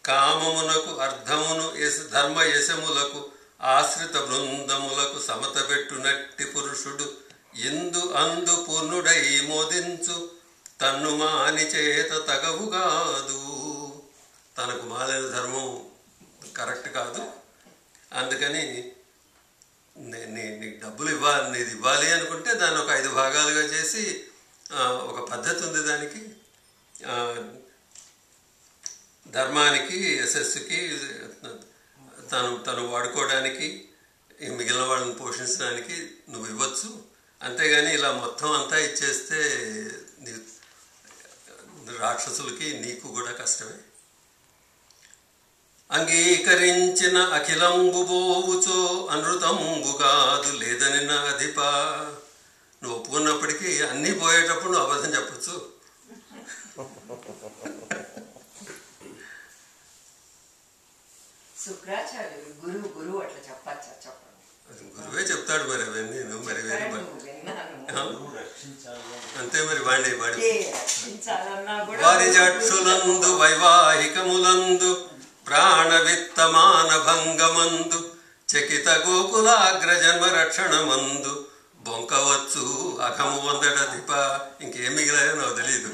కామమునకు అర్ధమును ధర్మయశములకు ఆశ్రిత బృందములకు సమతపెట్టునట్టి పురుషుడు ఇందు అందు పూర్ణుడై మోదించు తన్ను మాని చేత తగవుగాదు. తనకు మాలిన ధర్మం కరెక్ట్ కాదు, అందుకని నీకు డబ్బులు ఇవ్వాలి, నీది ఇవ్వాలి అనుకుంటే దాన్ని ఒక 5 భాగాలుగా చేసి ఒక పద్ధతి ఉంది దానికి. ధర్మానికి యశస్సుకి తను వాడుకోవడానికి మిగిలిన వాళ్ళని పోషించడానికి నువ్వు ఇవ్వచ్చు, అంతేగాని ఇలా మొత్తం అంతా ఇచ్చేస్తే రాక్షసులకి నీకు కూడా కష్టమే. అంగీకరించిన అఖిలంబు బోవుచో అనృతంబు కాదు లేదని నా అధిప. నువ్వు ఒప్పుకున్నప్పటికీ అన్నీ పోయేటప్పుడు నువ్వు అబద్ధం చెప్పచ్చు. శుక్రాచార్యులు గురువు అట్లా చెప్పచ్చా? చెప్పండి. గురువే చెప్తాడు మరి అవన్నీ. మరి వేరే అంతే మరి వాడి వారి జక్షులందు వైవాహికములందు ప్రాణవిత్తమాన భంగమందు చకిత గోకులాగ్రజన్మ రక్షణమందు బొంకవచ్చు అఖము వందడ దీప. ఇంకేం మిగిలాయో నాకు తెలీదు.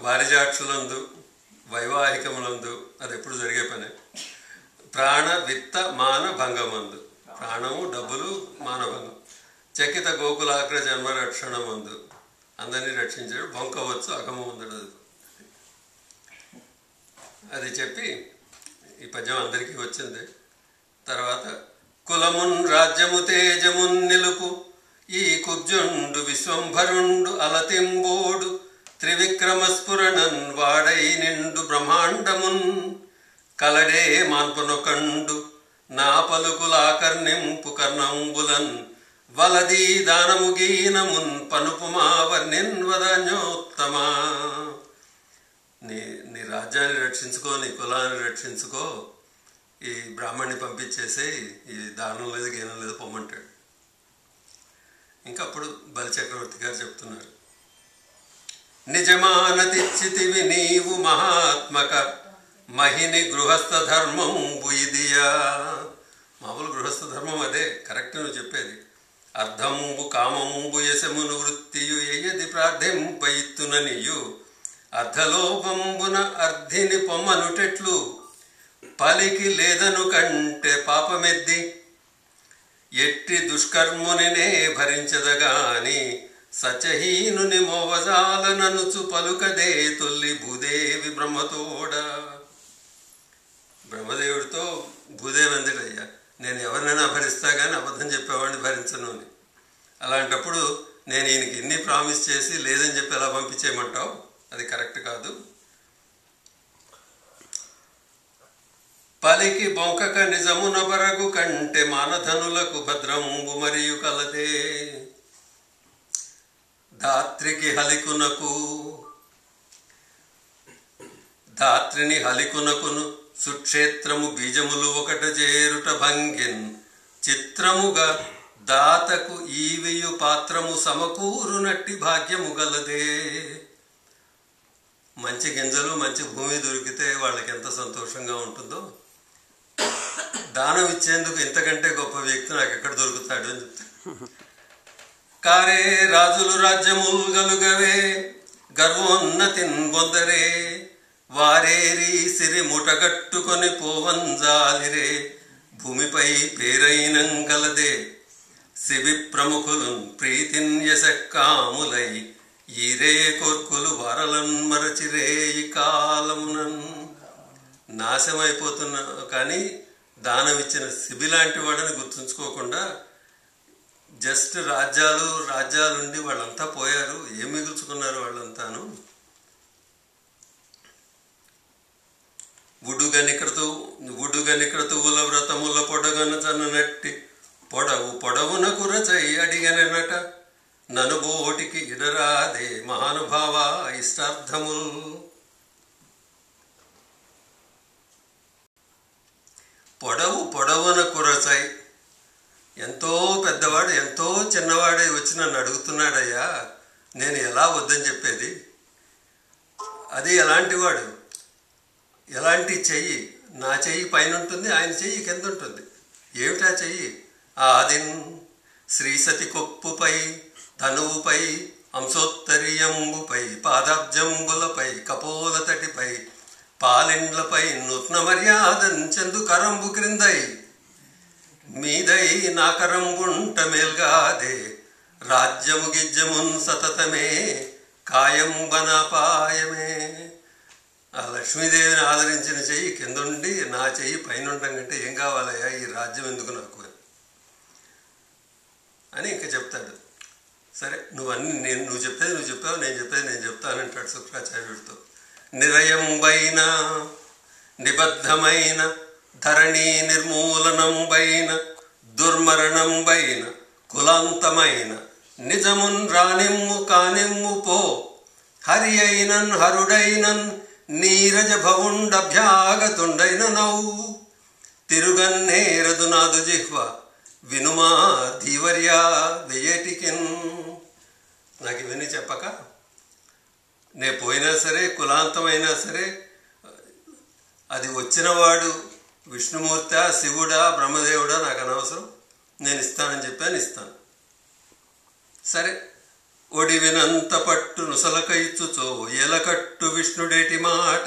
వారిజాక్షులందు వైవాహికములందు అది ఎప్పుడు జరిగే పని. ప్రాణ విత్త మాన భంగమందు, ప్రాణము డబ్బులు మానభంగం. చకిత గోకులాగ్ర జన్మ రక్షణమందు అందరినీ రక్షించాడు. బొంకవచ్చు అఖము వందడు. అది చెప్పి ఈ పద్యం అందరికీ వచ్చింది. తర్వాత కులమున్ రాజ్యము తేజమున్ నిలుపు ఈ కుబ్జుండు విశ్వంభరుండు అలతింబోడు త్రివిక్రమస్ఫురణన్ వాడై నిండు బ్రహ్మాండమున్ కలడే మాన్పునొకండు నా పలుకులాకర్ణింపు కర్ణంబులన్ వలదీ దానము గీనమున్ పనుపుమా వర్ణిన్ వదన్యోత్తమా. నీ రాజ్యాన్ని రక్షించుకో, నీ కులాన్ని రక్షించుకో, ఈ బ్రాహ్మణ్ణి పంపించేసి ఈ దానం లేదు గీనం లేదు పొమ్మంటాడు. ఇంకప్పుడు బలిచక్రవర్తి గారు చెప్తున్నారు, నిజమానతిచ్చితివి నీవు మహాత్మక మహిని గృహస్థ ధర్మం బుయిదియా. మామూలు గృహస్థ ధర్మం అదే కరెక్ట్ నువ్వు చెప్పేది. అర్ధంబు కామంబు యశమును వృత్తియు ఎయ్యది ప్రార్థింపయిత్తుననియు అర్ధలోపంబున అర్ధిని పొమ్మనుటెట్లు పలికి లేదను కంటే పాపమెద్ది ఎట్టి దుష్కర్మునినే భరించదగాని సత్యహీనుని మోవజాలననుచు పలుకదే తొల్లి భూదేవి బ్రహ్మతోడ. బ్రహ్మదేవుడితో భూదేవి అందడయ్యా, నేను ఎవరినైనా భరిస్తా కానీ అబద్ధం చెప్పేవాడిని భరించను అని. అలాంటప్పుడు నేను ఈయనకి ఇన్ని ప్రామిస్ చేసి లేదని చెప్పి ఎలా పంపించేయమంటావు? అది కరెక్ట్ కాదు. పలికి బొంకక నిజమున బరగు కంటే మానధనులకు భద్రంబు మరియు కలదే. ధాత్రికి హలికునకు ధాత్రిని హలికునకును సుక్షేత్రము బీజములు ఒకట చేరుట భంగిన్ చిత్రముగా దాతకు ఈవియు పాత్రము సమకూరునట్టి భాగ్యము గలదే. మంచి గింజలు మంచి భూమి దొరికితే వాళ్ళకి ఎంత సంతోషంగా ఉంటుందో, దానం ఇచ్చేందుకు ఇంతకంటే గొప్ప వ్యక్తి నాకు ఎక్కడ దొరుకుతాడు అని చెప్తాడు. కారే రాజులు రాజ్యముల్ గలుగవే గర్వోన్నతిన్ బొందరే వారేరి సిరి ముటగట్టుకొని పోవంజాలిరే భూమిపై పేరైనం గలదే శివి ప్రముఖులు ప్రీతిన్ యశక్కాములై ఈరే కోర్కులు వారలన్ మరచిరే ఈ కాలమునన్. నాశమైపోతున్నా కానీ దానం ఇచ్చిన శిబి లాంటి వాడని గుర్తుంచుకోకుండా జస్ట్ రాజ్యాలుండి వాళ్ళంతా పోయారు, ఏం మిగుల్చుకున్నారు వాళ్ళంతాను. ఉడుగనికృతువుల వ్రతముల పొడగన చన్ననట్టి పొడవున కురచై అడిగనట ననుబోటికి ఇడరాదే మహానుభావ ఇష్టార్థముల్. పొడవున కురచై, ఎంతో పెద్దవాడు ఎంతో చిన్నవాడే వచ్చి నన్ను అడుగుతున్నాడయ్యా, నేను ఎలా వద్దని చెప్పేది? అది ఎలాంటి వాడు, ఎలాంటి చెయ్యి? నా చెయ్యి పైన ఉంటుంది, ఆయన చెయ్యి కింద ఉంటుంది. ఏమిటా చెయ్యి? ఆదిన్ శ్రీసతి కొప్పుపై ధనువుపై అంశోత్తరీయంబుపై పాదాబ్జంబులపై కపోల తటిపై పాలిండ్లపై నూత్న మర్యాదన్ చందు కరంబు క్రిందై మీదై నా కరంబుంట మేల్గాదే రాజ్యము గిజ్జమున్ సతతమే కాయం బనాపాయమే. ఆ లక్ష్మీదేవిని ఆదరించిన చెయ్యి కిందుండి నా చెయ్యి పైన ఉండడం కంటే ఏం కావాలయ్యా, ఈ రాజ్యం ఎందుకు నాకు అని ఇంకా చెప్తాడు. సరే నువ్వు చెప్పేది నువ్వు చెప్పావు, నేను చెప్పేది నేను చెప్తానంటాడు శుక్రాచార్యుడితో. నిరయంబైన నిబద్ధమైన ధరణి నిర్మూలనంబైన దుర్మరణంబైన కులాంతమైన నిజమున్ రానిమ్ము కానిమ్ము పో హరి అయినన్ హరుడైనన్ నీరజ భవుండభ్యాగతుండైన నవ్వు తిరుగన్నేరదు నాదు జిహ్వ వినుమా ధీవర్యా వెయ్యేటికిన్. నాకు ఇవన్నీ చెప్పక నే పోయినా సరే, కులాంతమైనా సరే, అది వచ్చినవాడు విష్ణుమూర్తి, శివుడా, బ్రహ్మదేవుడా నాకు అనవసరం, నేను ఇస్తానని చెప్పాను, ఇస్తాను. సరే, ఒడివినంత పట్టు నుసలక ఇచ్చుచో ఎలకట్టు విష్ణుడేటి మాట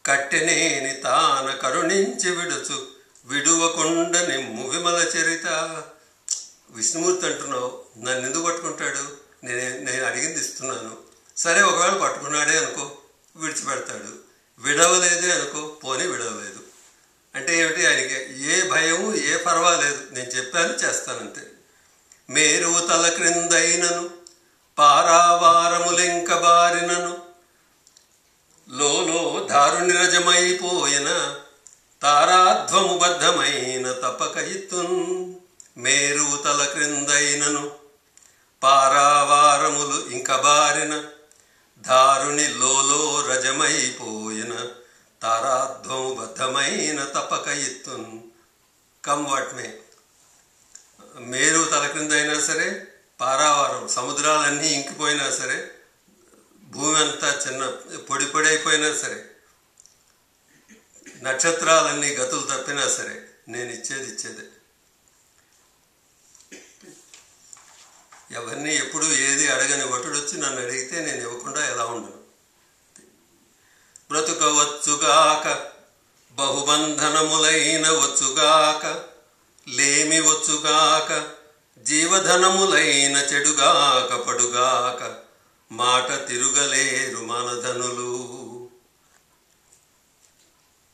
కట్టెనేని తాన కరుణించి విడుచు విడువకుండ నిమ్ము విమల చరిత. విష్ణుమూర్తి అంటున్నావు, నన్ను ఎందుకు పట్టుకుంటాడు? నేను అడిగింది ఇస్తున్నాను. సరే, ఒకవేళ పట్టుకున్నాడే అనుకో, విడిచిపెడతాడు. విడవలేదే అనుకో, పోనీ విడవలేదు. అంటే ఏమిటి? ఆయనకి ఏ భయము, ఏ పర్వాలేదు, నేను చెప్పాను చేస్తానంతే. మేరువు తల క్రిందైనను పారావారములెంక బారినను లోలో దారునిరజమైపోయిన తారాధ్వము బద్ధమైన తపక ఇత్తున్. మేరువు తల క్రిందైనను పారావారములు ఇంక బారిన దారుని లోలో రజమైపోయిన తారాధ్వము బద్ధమైన తపక ఇత్తున్. Come what may. మేరు తల క్రింద అయినా సరే, పారావారం సముద్రాలన్నీ ఇంకిపోయినా సరే, భూమి అంతా చిన్న పొడి పొడి అయిపోయినా సరే, నక్షత్రాలన్నీ గతులు తప్పినా సరే, నేను ఇచ్చేదే. ఎవరిని ఎప్పుడు ఏది అడగని వటుడొచ్చి నన్ను అడిగితే నేను ఇవ్వకుండా ఎలా ఉండను? బ్రతుకవచ్చుగాక బహుబంధనములైన వచ్చుగాక లేమి వచ్చుగాక జీవధనములైన చెడుగాక పడుగాక మాట తిరుగలేరు మనధనులు.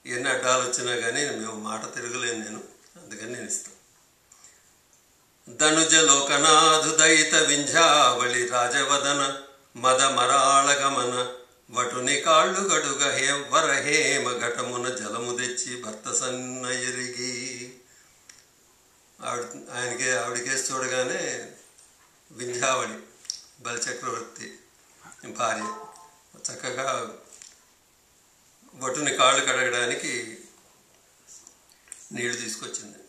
ఎన్ని అడ్డాలు వచ్చినా కానీ మేము మాట తిరగలేను నేను, అందుకని నేను ఇస్తాను. ధనుజ లోకనాథు దయిత వింధ్యావళి రాజవదన మద మరాళగమన వటుని కాళ్ళు గడుగ వరహేమ ఘటమున జలము తెచ్చి భర్త సన్న ఎరిగి. ఆవిడకేసి చూడగానే వింధ్యావళి బలిచక్రవర్తి భార్య చక్కగా వటుని కాళ్ళు కడగడానికి నీళ్లు తీసుకొచ్చింది,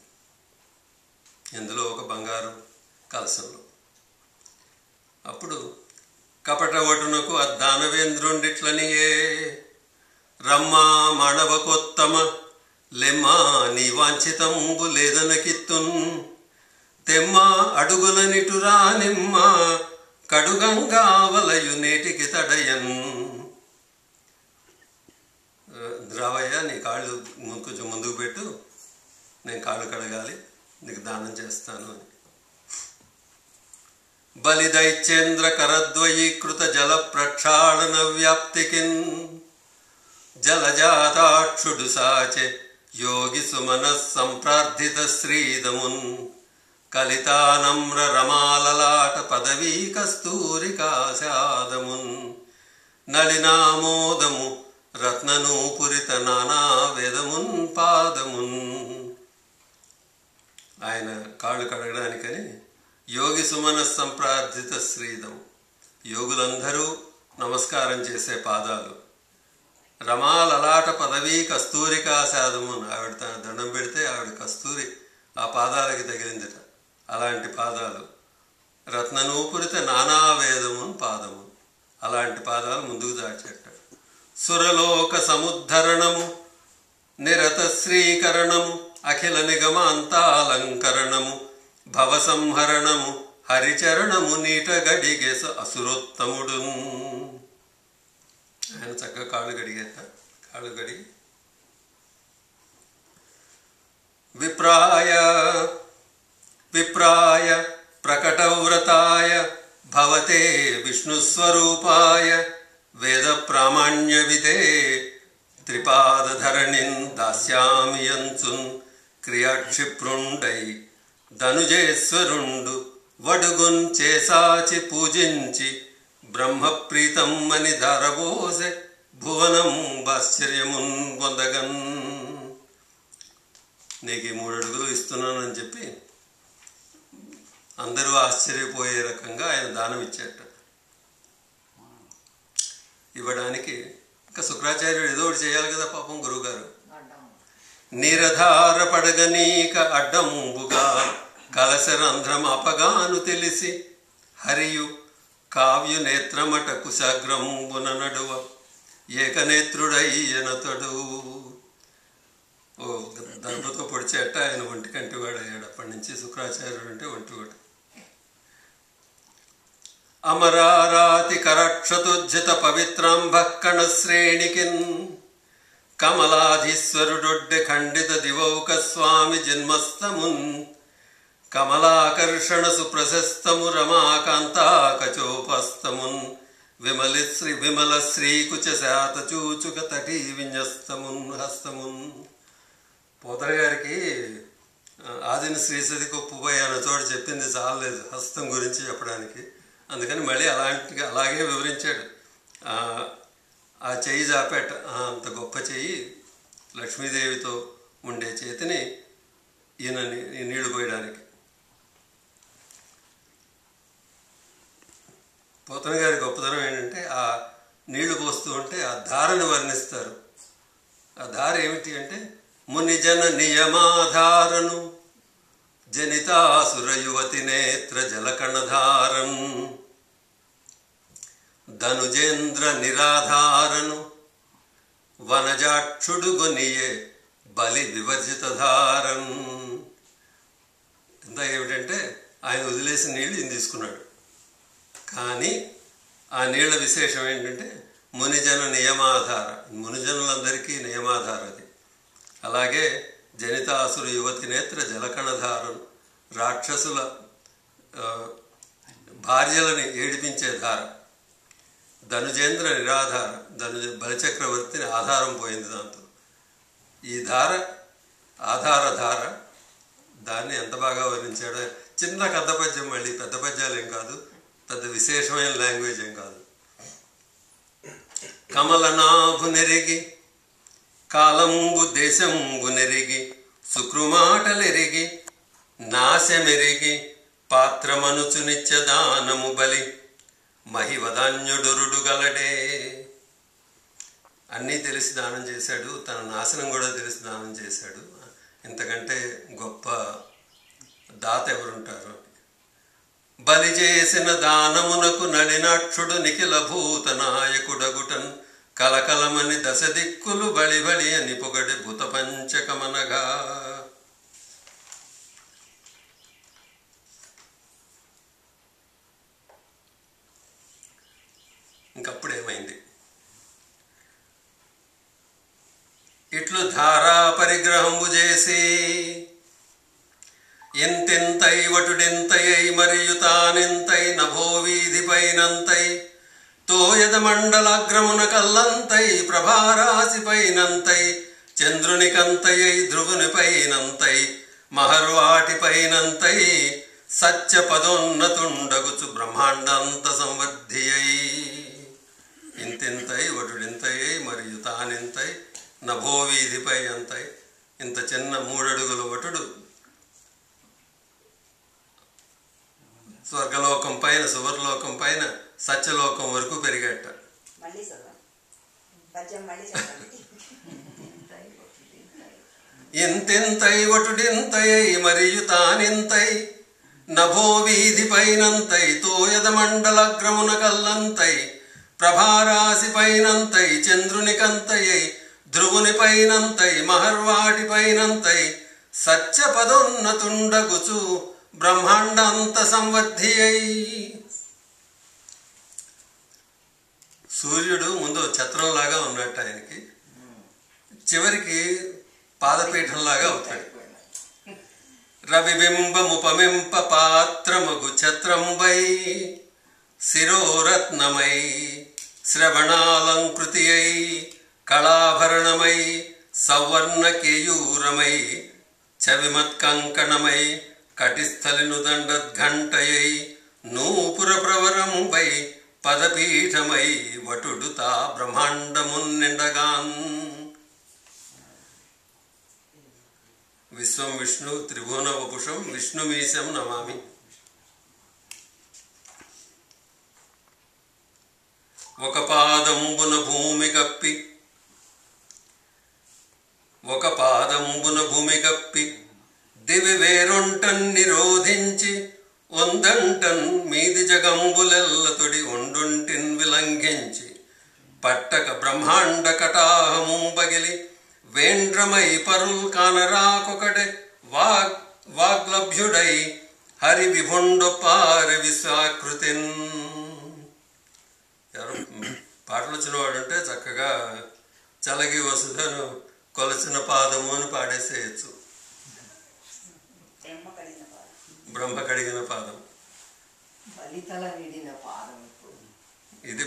ఇందులో ఒక బంగారు కలసంలో. అప్పుడు కపట వటునకు అద్దానవేంద్రుండిట్లనియే రమ్మా మానవకోత్తమ లెమ్మా నీ వాంఛితంబు లేదనకిత్తున్ తెమ్మా అడుగుల నిటురా నిమ్మ కడుగంగా వలయు నేటికి తడయన్. రావయ్య, నీ కాళ్ళు కొంచెం ముందుకు పెట్టు, నేను కాళ్ళు కడగాలి, నీకు దానం చేస్తాను అని. బలిదైత్యేంద్ర కరద్వయీకృత జల ప్రక్షాళన వ్యాప్తికిన్ జలజాతాక్షుడు సాచె యోగి సుమన సంప్రార్థిత శ్రీదమున్ కలితానమ్ర రమాలలాట పదవీ కస్తూరికాశాదమున్ నళినామోదము రత్ననూపురిత నానా వేదమున్ పాదమున్. ఆయన కాళ్ళు కడగడానికని యోగి సుమన సంప్రార్థిత శ్రీదం, యోగులందరూ నమస్కారం చేసే పాదాలు. రమాలలాట పదవీ కస్తూరికాశాదమున్, ఆవిడ తన దండం పెడితే ఆవిడ కస్తూరి ఆ పాదాలకి తగిలిందట, అలాంటి పాదాలు. రత్ననూపురిత నానావేదమున్ పాదము, అలాంటి పాదాలు ముందుకు దాచేట. సురలోక సముద్ధరణము నిరత శ్రీకరణము అఖిల నిగమాంతాలంకరణము భవసంహరణము హరిచరణము నీట గడిగే అసురోత్తముడు. ఆయన చక్కగా కాళ్ళు కడిగేట, కాళ్ళు కడిగి విప్రాయ ప్రకటవ్రతాయ భవతే విష్ణుస్వరూపాయ వేద ప్రామాణ్య విదే త్రిపాదధరణిన్ దాస్యామి యంచున్ క్రియాక్షిప్రుండై ధనుజేశ్వరుండు వడుగున్ చేసాచి పూజించి బ్రహ్మప్రీతం అని ధారబోసే భువనం ఆశ్చర్యమున్ పొందగన్. నీకు ఈ 3 అడుగులు ఇస్తున్నానని చెప్పి అందరూ ఆశ్చర్యపోయే రకంగా ఆయన దానం ఇచ్చేట. ఇవ్వడానికి ఇంకా శుక్రాచార్యుడు ఏదో ఒకటి చేయాలి కదా పాపం గురువుగారు. నిరధార పడగనీక అడ్డంబుగా కలశరంధ్రం అపగాను తెలిసి హరియు కావ్యు నేత్రమట కుశాగ్రంబున నడువ ఏకనేత్రుడయ్యనతడు. ఓ దర్భతో పొడిచేట ఆయన ఒంటికంటివాడు అయ్యాడు. అప్పటి నుంచి శుక్రాచార్యుడు అంటే ఒంటివాడు. అమరారాతి కరక్షతుజ్జిత పవిత్రాంభక్కణ శ్రేణికిన్ కమలాధీశ్వరుడొడ్డె ఖండిత దివౌక స్వామి జన్మస్తమున్ కమలాకర్షణ సుప్రశస్తము రమాకాంతాకచోపస్తమున్ విమల శ్రీకుచ శాత చూచుక తటీ విన్యస్తమున్ హస్తమున్. పోతన గారికి ఆదిన శ్రీసతి కొప్పుపై అన్న చోట చెప్పింది చాలలేదు హస్తం గురించి చెప్పడానికి. అందుకని మళ్ళీ అలాగే వివరించాడు. ఆ చెయ్యి జాపేట, అంత గొప్ప చెయ్యి, లక్ష్మీదేవితో ఉండే చేతిని ఈయన నీళ్లు పోయడానికి. పోతన గారి గొప్పతనం ఏంటంటే ఆ నీళ్లు పోస్తూ ఉంటే ఆ ధారను వర్ణిస్తారు. ఆ ధార ఏమిటి అంటే మునిజన నియమాధారను జనితాసుర యువతి నేత్ర జలకణధారన్ ధనుజేంద్ర నిరాధారను వనజాక్షుడు గొనియే బలి వివర్జిత ధారన్. ఇంత ఏమిటంటే ఆయన వదిలేసి నీళ్ళు ఈయన తీసుకున్నాడు. కానీ ఆ నీళ్ల విశేషం ఏంటంటే మునిజన నియమాధార, మునిజనులందరికీ నియమాధార అది. అలాగే జనితాసుర యువతి నేత్ర జలకణధారను, రాక్షసుల భార్యలని ఏడిపించే ధార. ధనుజేంద్ర నిరాధార, బలిచక్రవర్తిని ఆధారం పోయింది దాంతో. ఈ ధార ఆధార ధార, దాన్ని ఎంత బాగా వర్ణించాడో. చిన్న కథ పద్యం, మళ్ళీ పెద్ద పద్యాలు ఏం కాదు, పెద్ద విశేషమైన లాంగ్వేజ్ ఏం కాదు. కమలనాభు నెరిగి కాలంబు దేశంబు నెరిగి సుకృమాటలెరిగి నాశమెరిగి పాత్రమనుచు నిత్యదానము బలి మహివదాన్యుడురుడు గలడే. అన్నీ తెలిసి దానం చేశాడు, తన నాశనం కూడా తెలిసి దానం చేశాడు. ఇంతకంటే గొప్ప దాత ఎవరుంటారు? బలి చేసిన దానమునకు నడినాక్షుడు నిఖిల భూత నాయకుడగుటన్ కలకలమని దశ దిక్కులు బలి బలి అని పొగడి భూత పంచకమనగా. ఇంకప్పుడేమైంది? ఇట్లు ధారా పరిగ్రహంబు చేసి ఎంతెంతై వటుడెంతయై మరియు తానెంతై నభో వీధిపైనంతై తోయద మండలాగ్రమున కల్లంతై ప్రభారాశిపైనంతై చంద్రునికంతయై ధ్రువునిపైనంతై మహర్వాటిపైనంతై సత్య పదోన్నతుండగుచు బ్రహ్మాండంత సంవర్ధి అయి. ఇంతెంతై వటుడెంతయై మరియు తానెంతై నభోవీధిపై అంతై. ఇంత చిన్న 3 అడుగుల వటుడు స్వర్గలోకం పైన, సువర్లోకం పైన, సత్యలోకం వరకు పెరిగేట. ఎంతెంతై వటుడెంతయై మరియు తానెంతై నభో వీధిపైనంతై తోయద మండలగ్రమున కల్లంతై ప్రభారాశిపైనంతై చంద్రునికంతయై ధ్రువునిపైనంతై మహర్వాటిపైనంతై సత్య పదోన్నతుండగుచు బ్రహ్మాండంత సంవర్ధి అయి. సూర్యుడు ముందు ఛత్రంలాగా ఉన్నట్టు ఆయనకి, చివరికి పాదపీఠంలాగా అవుతాడు. రవిబింబముపమింప పాత్రమగు ఛత్రంబై శిరోరత్నమై శ్రవణాలంకృతి అయి కళాభరణమై సవర్ణ కేయూరమై చవిమత్కంకణమై కటిస్థలినుదండద్ఘంటయై నూపుర ప్రవరంబై పదపీఠమై వటుడుతా బ్రహ్మాండమున్నిండగాన్. విశ్వం విష్ణు త్రిభువన వపుషం విష్ణుమీశం నమామి. ఒక పాదంబున భూమి కప్పి దివి వేరొంటన్ నిరోధించి ఒందంటన్ మీది జగంబులెల్లతొడి ఒండుంటిన్ విలంఘించి పట్టక బ్రహ్మాండ కటాహముంబగిలి వేండ్రమై పరుల్ కానరాకొకటే వాగ్లభ్యుడై హరి విభుండొప్పారి విశ్వాకృతిన్. ఎవరు పాటలు వచ్చిన వాడుంటే చక్కగా చలగి వసుధను కొలచిన పాదము అని పాడేసేయచ్చు. బ్రహ్మ కడిగిన పాదం, బలితల విడిన పాదం. ఇది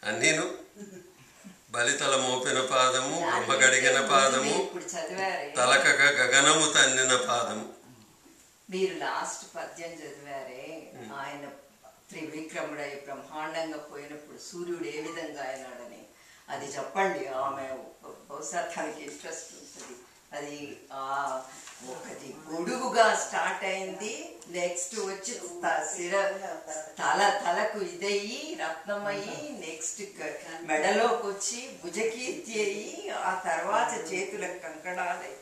అన్నీను బలితల మోపిన పాదము, బ్రహ్మ కడిగిన పాదము, తలకక గగనము తన్నిన పాదము. మీరు లాస్ట్ పద్యం చదివారే, ఆయన త్రివిక్రముడై బ్రహ్మాండంగా పోయినప్పుడు సూర్యుడు ఏ విధంగా అయినాడని, అది చెప్పండి. ఆమె బహుశా తనకి ఇంట్రెస్ట్ ఉంటుంది. అది ఒకటి గొడుగుగా స్టార్ట్ అయింది, నెక్స్ట్ వచ్చి తలకు ఇదయ్యి రత్నమయ్యి, నెక్స్ట్ మెడలోకి వచ్చి భుజకీర్తి అయ్యి, ఆ తర్వాత చేతులకు కంకణాలయ్యి,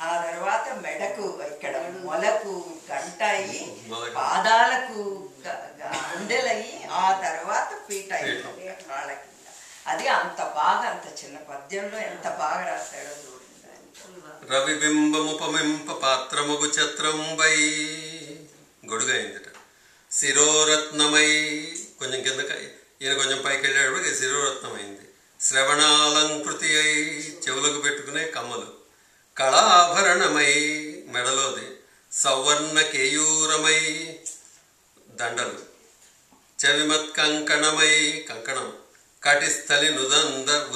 ఆ తర్వాత మెడకు ఇక్కడ మొలకు గంట అయ్యి, పాదాలకు గుండెలయ్యి, ఆ తర్వాత పీట అయ్యి కాళ్ళ కింద. అది అంత బాగా, అంత చిన్న పద్యంలో ఎంత బాగా రాశాడో చూడండి. రవిబింబముపమింప పాత్రముగు ఛత్రంబై గొడుగైందిట. శిరోరత్నమై కొంచెం కిందకి, ఈయన కొంచెం పైకి వెళ్ళేటప్పుడు శిరోరత్నమైంది. శ్రవణాలంకృతి అయి చెవులకు పెట్టుకునే కమ్మలు, కళాభరణమై మెడలోది, సౌవర్ణ కేయూరమై దండలు, చవిమత్ కంకణమై కంకణం, కటిస్థలి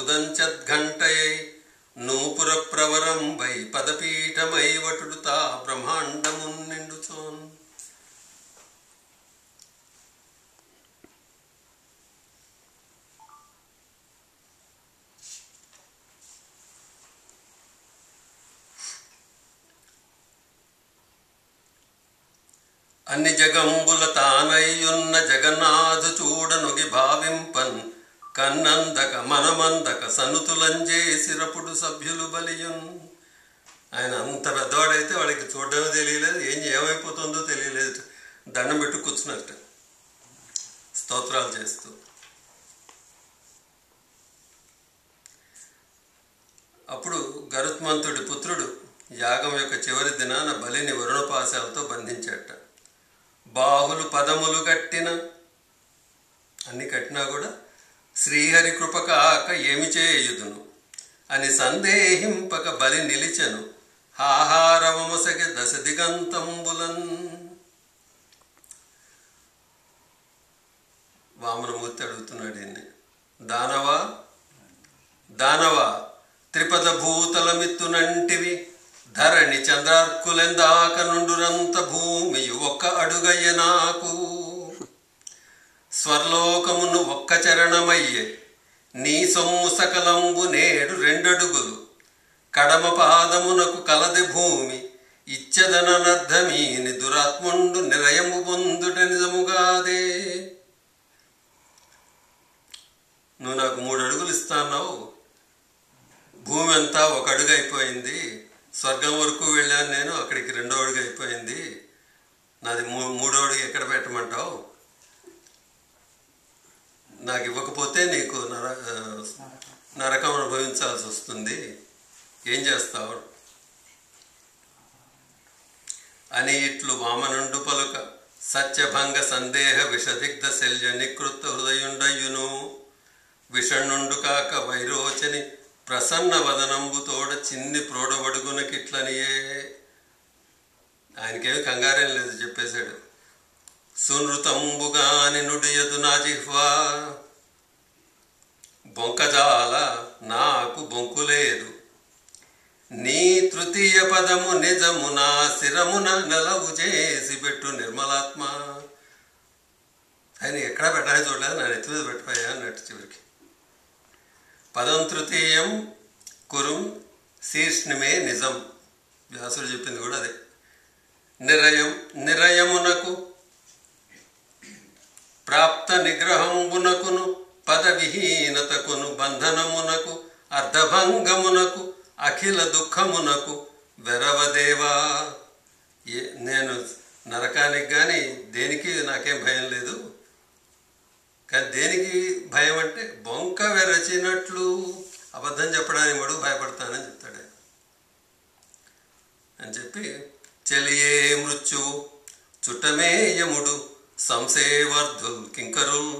ఉదంచద్ఘంటయై నూపుర ప్రవరంబై పదపీఠమై వటుడుతా బ్రహ్మాండమున్నిండుచోన్. అన్ని జగంబుల తానయ్యున్న జగన్నాథు చూడనుగి భావింపన్ కన్నందక మనమందక సనుతులంజేసిరపుడు సభ్యులు బలియున్. ఆయన అంత పెద్దవాడైతే వాడికి చూడడమే తెలియలేదు, ఏమైపోతుందో తెలియలేదు. దండం పెట్టు కూర్చున్నట్టు స్తోత్రాలు చేస్తూ. అప్పుడు గరుత్మంతుడి పుత్రుడు యాగం యొక్క చివరి దినాన బలిని వరుణపాశాలతో బంధించట. బాహులు పదములు కట్టిన, అన్ని కట్టినా కూడా శ్రీహరి కృప కాక ఏమి చేయుదును అని సందేహింపక బలి నిలిచెను. హాహారవమొసగె దశ దిగంతంబులన్. వామనమూర్తి అడుగుతున్నాడు ఈయన్ని. దానవా త్రిపద భూతలమిత్తునంటివి, ధరణి చంద్రార్కులెందాక నుండురంత భూమియు ఒక్క అడుగయ్య నాకు. స్వర్లోకమును ఒక్క చరణమయ్యే, నీ సొమ్ము సకలంబు నేడు రెండడుగులు. కడమ పాదమునకు కలది భూమి, ఇచ్చదననర్థమీని దురాత్ముండు నిరయము పొందుట నిజముగాదే. నువ్వు నాకు 3 అడుగులు ఇస్తాన్నావు, భూమి అంతా 1 అడుగు అయిపోయింది. స్వర్గం వరకు వెళ్ళాను నేను, అక్కడికి 2వ అడుగు అయిపోయింది. నాది 3వ అడుగు ఎక్కడ పెట్టమంటావు? నాకు ఇవ్వకపోతే నీకు నరకం అనుభవించాల్సి వస్తుంది, ఏం చేస్తావు అని ఇట్లు వామనుండు పలుక. సత్యభంగ సందేహ విషదిగ్ధ శల్య నికృత హృదయుండయును, విషణుండు కాక వైరోచని ప్రసన్న వదనంబుతోడ చిన్ని ప్రోడబడుగునకిట్లనియే. ఆయనకేమి కంగారేం లేదు, చెప్పేశాడు. సునృతంబుగాని నుడియదు నా జిహ్వా, బొంకజాల నాకు బొంకు లేదు. నీ తృతీయ పదము నిజమున శిరమున నెలవు చేసి పెట్టు నిర్మలాత్మ. ఆయన ఎక్కడా పెట్టాలని చూడలేదు, నా నెత్తి మీద పెట్టిపోయా అన్నట్టు చివరికి. పదం తృతీయం కురుం శీర్ష్ణిమే నిజం. వ్యాసుడు చెప్పింది కూడా అదే. నిరయమునకు ప్రాప్త నిగ్రహంబునకును పదవిహీనతకును బంధనమునకు అర్ధభంగమునకు అఖిల దుఃఖమునకు వెరవదేవా. నేను నరకానికి కానీ దేనికి నాకేం భయం లేదు, కానీ దేనికి భయం అంటే బొంక వెరచినట్లు అబద్ధం చెప్పడానికి వాడు భయపడతానని చెప్తాడు అని చెప్పి, చెలియే మృత్యువు చుట్టమే యముడు సంసేవర్ధుల్ కింకరుల్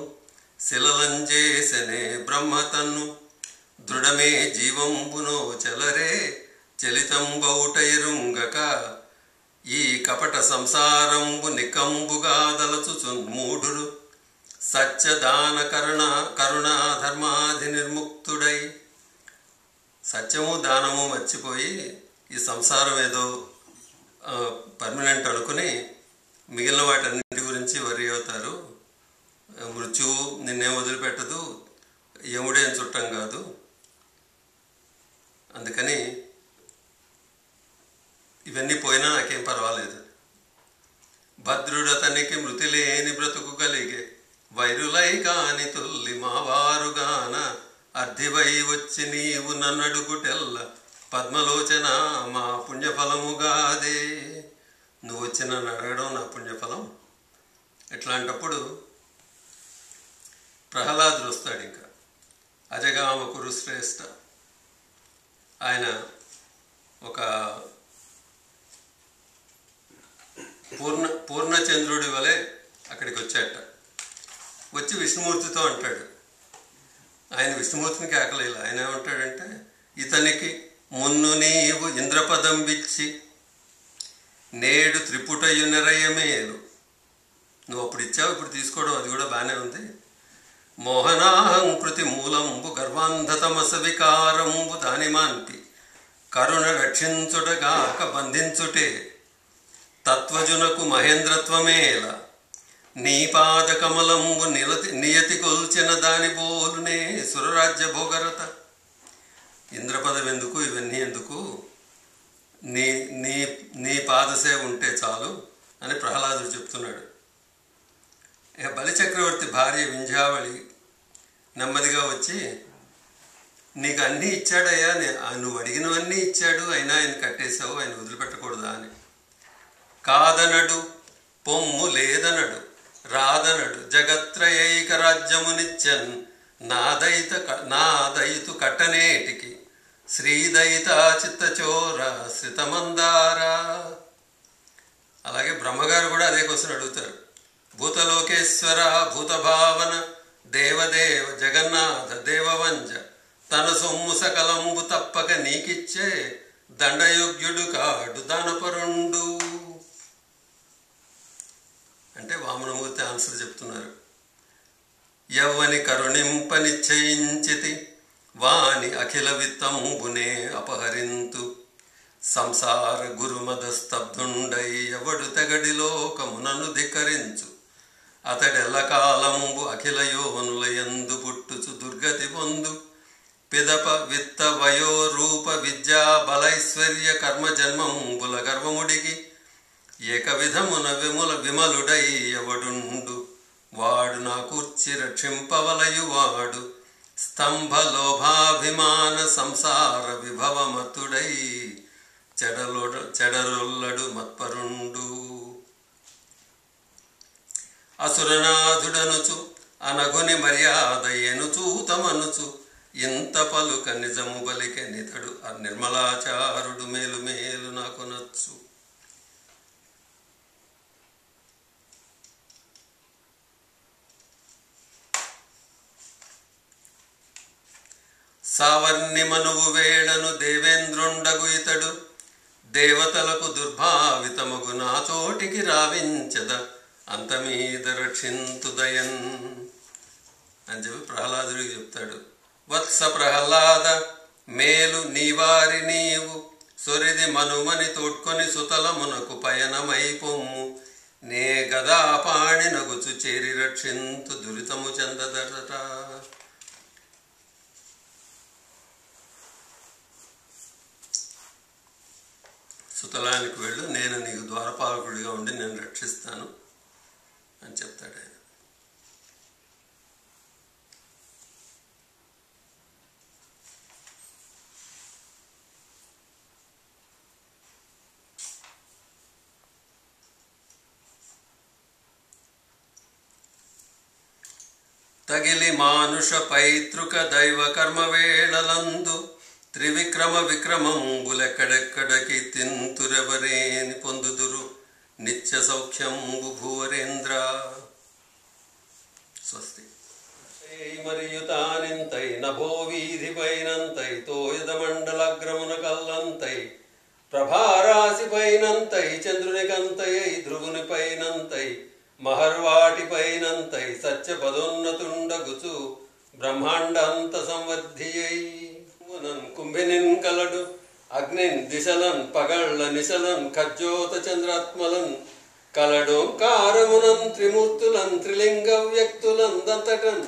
శిలలంజేసనే బ్రహ్మతన్ను దృఢమే జీవంబునో చలరే చలితంబౌట ఎరుంగక ఈ కపట సంసారంబు నికంబుగా దలచుచున్మూఢుడు సత్యదాన కరుణాధర్మాధి నిర్ముక్తుడై. సత్యము దానము మర్చిపోయి ఈ సంసారం ఏదో పర్మనెంట్ అనుకుని మిగిలిన వాటన్నింటి గురించి వరి అవుతారు. మృత్యువు నిన్నేం వదిలిపెట్టదు, యముడేం చుట్టం కాదు. అందుకని ఇవన్నీ పోయినా నాకేం పర్వాలేదు. భద్రుడతనికి మృతి లేని బ్రతుకు కలిగే వైరులై కాని తుల్లి మావారుగాన అర్ధివై వచ్చి నీవు నన్నడుగుటెల్ల పద్మలోచన మా పుణ్యఫలముగాదే. నువ్వు వచ్చి నన్ను అడగడం నా పుణ్యఫలం. ఇట్లాంటప్పుడు ప్రహ్లాదుడు వస్తాడు. ఇంకా అజగామ కురు శ్రేష్ఠ ఆయన ఒక పూర్ణచంద్రుడి వలె అక్కడికి వచ్చాట. వచ్చి విష్ణుమూర్తితో అంటాడు. ఆయన విష్ణుమూర్తిని కేకలేలా. ఆయన ఏమంటాడంటే, ఇతనికి మున్ను నీవు ఇంద్రపదం విచ్చి నేడు త్రిపుటయు నిరయమేలు. నువ్వు అప్పుడు ఇచ్చావు, ఇప్పుడు తీసుకోవడం అది కూడా బాగానే ఉంది. మోహనాహంకృతి మూలంబు గర్వాంధతమస వికారంబు దాని మాన్పి కరుణ రక్షించుటగాక బంధించుటే తత్వజునకు మహేంద్రత్వమేల నీ పాద కమలంబు నియతి కొల్చిన దాని బోలునే సురరాజ్య భోగరత. ఇంద్రపదం ఎందుకు, ఇవన్నీ ఎందుకు, నీ నీ నీ పాదసేవ ఉంటే చాలు అని ప్రహ్లాదుడు చెప్తున్నాడు. ఇక బలిచక్రవర్తి భార్య వింధ్యావళి నెమ్మదిగా వచ్చి, నీకు అన్నీ ఇచ్చాడయ్యా, నువ్వు అడిగినవన్నీ ఇచ్చాడు, అయినా ఆయన కట్టేశావు, ఆయన వదిలిపెట్టకూడదా అని. కాదనడు పొమ్ము లేదనడు రాదనడు జగత్రయైక రాజ్యమునిచ్చన్ నాదయితు కట్టనేటికి శ్రీదయిత చిత్తచోర శ్రితమందారా. అలాగే బ్రహ్మగారు కూడా అదే క్వశ్చన్ అడుగుతారు. భూతలోకేశ్వర భూతభావన దేవదేవ జగన్నాథ దేవవంజ తన సొమ్ము సకలంబు తప్పక నీకిచ్చే దండయోగ్యుడు కాడు దానపరుండు అంటే వామనమూర్తి ఆన్సర్ చెప్తున్నారు. యవ్వని కరుణింప నిశ్చయించితి వాని అఖిల విత్తంబునే అపహరింతు సంసార గురుమద స్తబ్దుండై ఎవడు తెగడి లోకమునను ధిక్కరించు అతడెల్లకాలంబు అఖిల యోనులయందు పుట్టుచు దుర్గతి పొందు పిదప విత్త వయోరూప విద్యా బలైశ్వర్య కర్మ జన్మంబుల గర్వముడికి ఏక విధమున విమలుడై ఎవడుండు వాడు నా కూర్చి రక్షింపవలయువాడు స్తంభ లోభాభిమాన సంసార విభవమతుడై చెడరొల్లడు మత్పరుండు. అసురనాథుడనుచు అనగుని మర్యాద ఎనుచూతమనుచు ఇంత పలుక నిజము బలికె నితడు ఆ నిర్మలాచారుడు మేలు మేలు నాకు నచ్చు. సావర్ణి మనువు వేళను దేవేంద్రుండగు ఇతడు దేవతలకు దుర్భావితమగు నా చోటికి రావించద అంతమీద రక్షింతుదయన్ అని చెప్పి ప్రహ్లాదుడికి చెప్తాడు. వత్స ప్రహ్లాద మేలు నీవారి నీవు సొరిది మనుమని తోడ్కొని సుతలమునకు పయనమై పొమ్ము నే గదా పాణి నగుచు చేరి రక్షింతు దురితము చెందదట. సుతలానికి వెళ్ళు, నేను నీకు ద్వారపాలకుడిగా ఉండి నేను రక్షిస్తాను అని చెప్తాడు ఆయన. తగిలి మానుష పైతృక దైవ కర్మ వేళలందు త్రివిక్రమ విక్రమంబులెక్కడెక్కడకి తింతురెవరేని పొందుదురు నిత్య సౌఖ్యంబు భూవరేంద్ర. స్వస్తి. మరియు తానింతై నభో వీధి పైనంతై తోయద మండలగ్రమున కల్లంతై ప్రభారాశి పైనంతై చంద్రునికంతై ధ్రువుని పైనంతై మహర్వాటి పైనంతై సత్య పదోన్నతుండగుచు బ్రహ్మాండంత సంవర్ధియై కుంభినిన్ కలడు అగ్నిన్ దిశలన్ పగళ్ళ నిశలన్ ఖజ్జోత చంద్రాత్మలన్ కలడోంకారమునన్ త్రిమూర్తులన్ త్రిలింగ వ్యక్తులన్ దంతటన్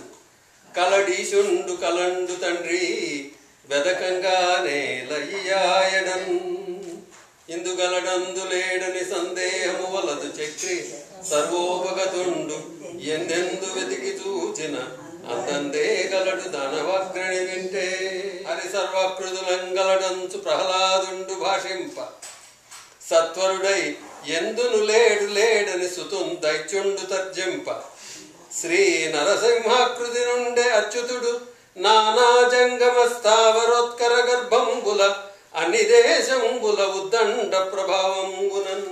కలడీశుండు కలండు తండ్రి వెదకంగానే లయ్యాయడన్ ఇందుగలడందులేడని సందేహము వలదు చక్రి సర్వోపగతుండు ఎందెందు వెతికి చూచిన అందందే గలడు ధనవగ్రణి వింటే హరి సర్వకృతులంగలడంచు ప్రహ్లాదుండు భాషింప సత్వరుడై ఎందును లేడు లేడని సుతున్ దైత్యుండు తర్జింప శ్రీ నరసింహాకృతి నుండే అచ్యుతుడు నానా జంగమ స్థావరోత్కర గర్భంబుల అన్ని దేశంబుల ఉద్దండ ప్రభావంబునన్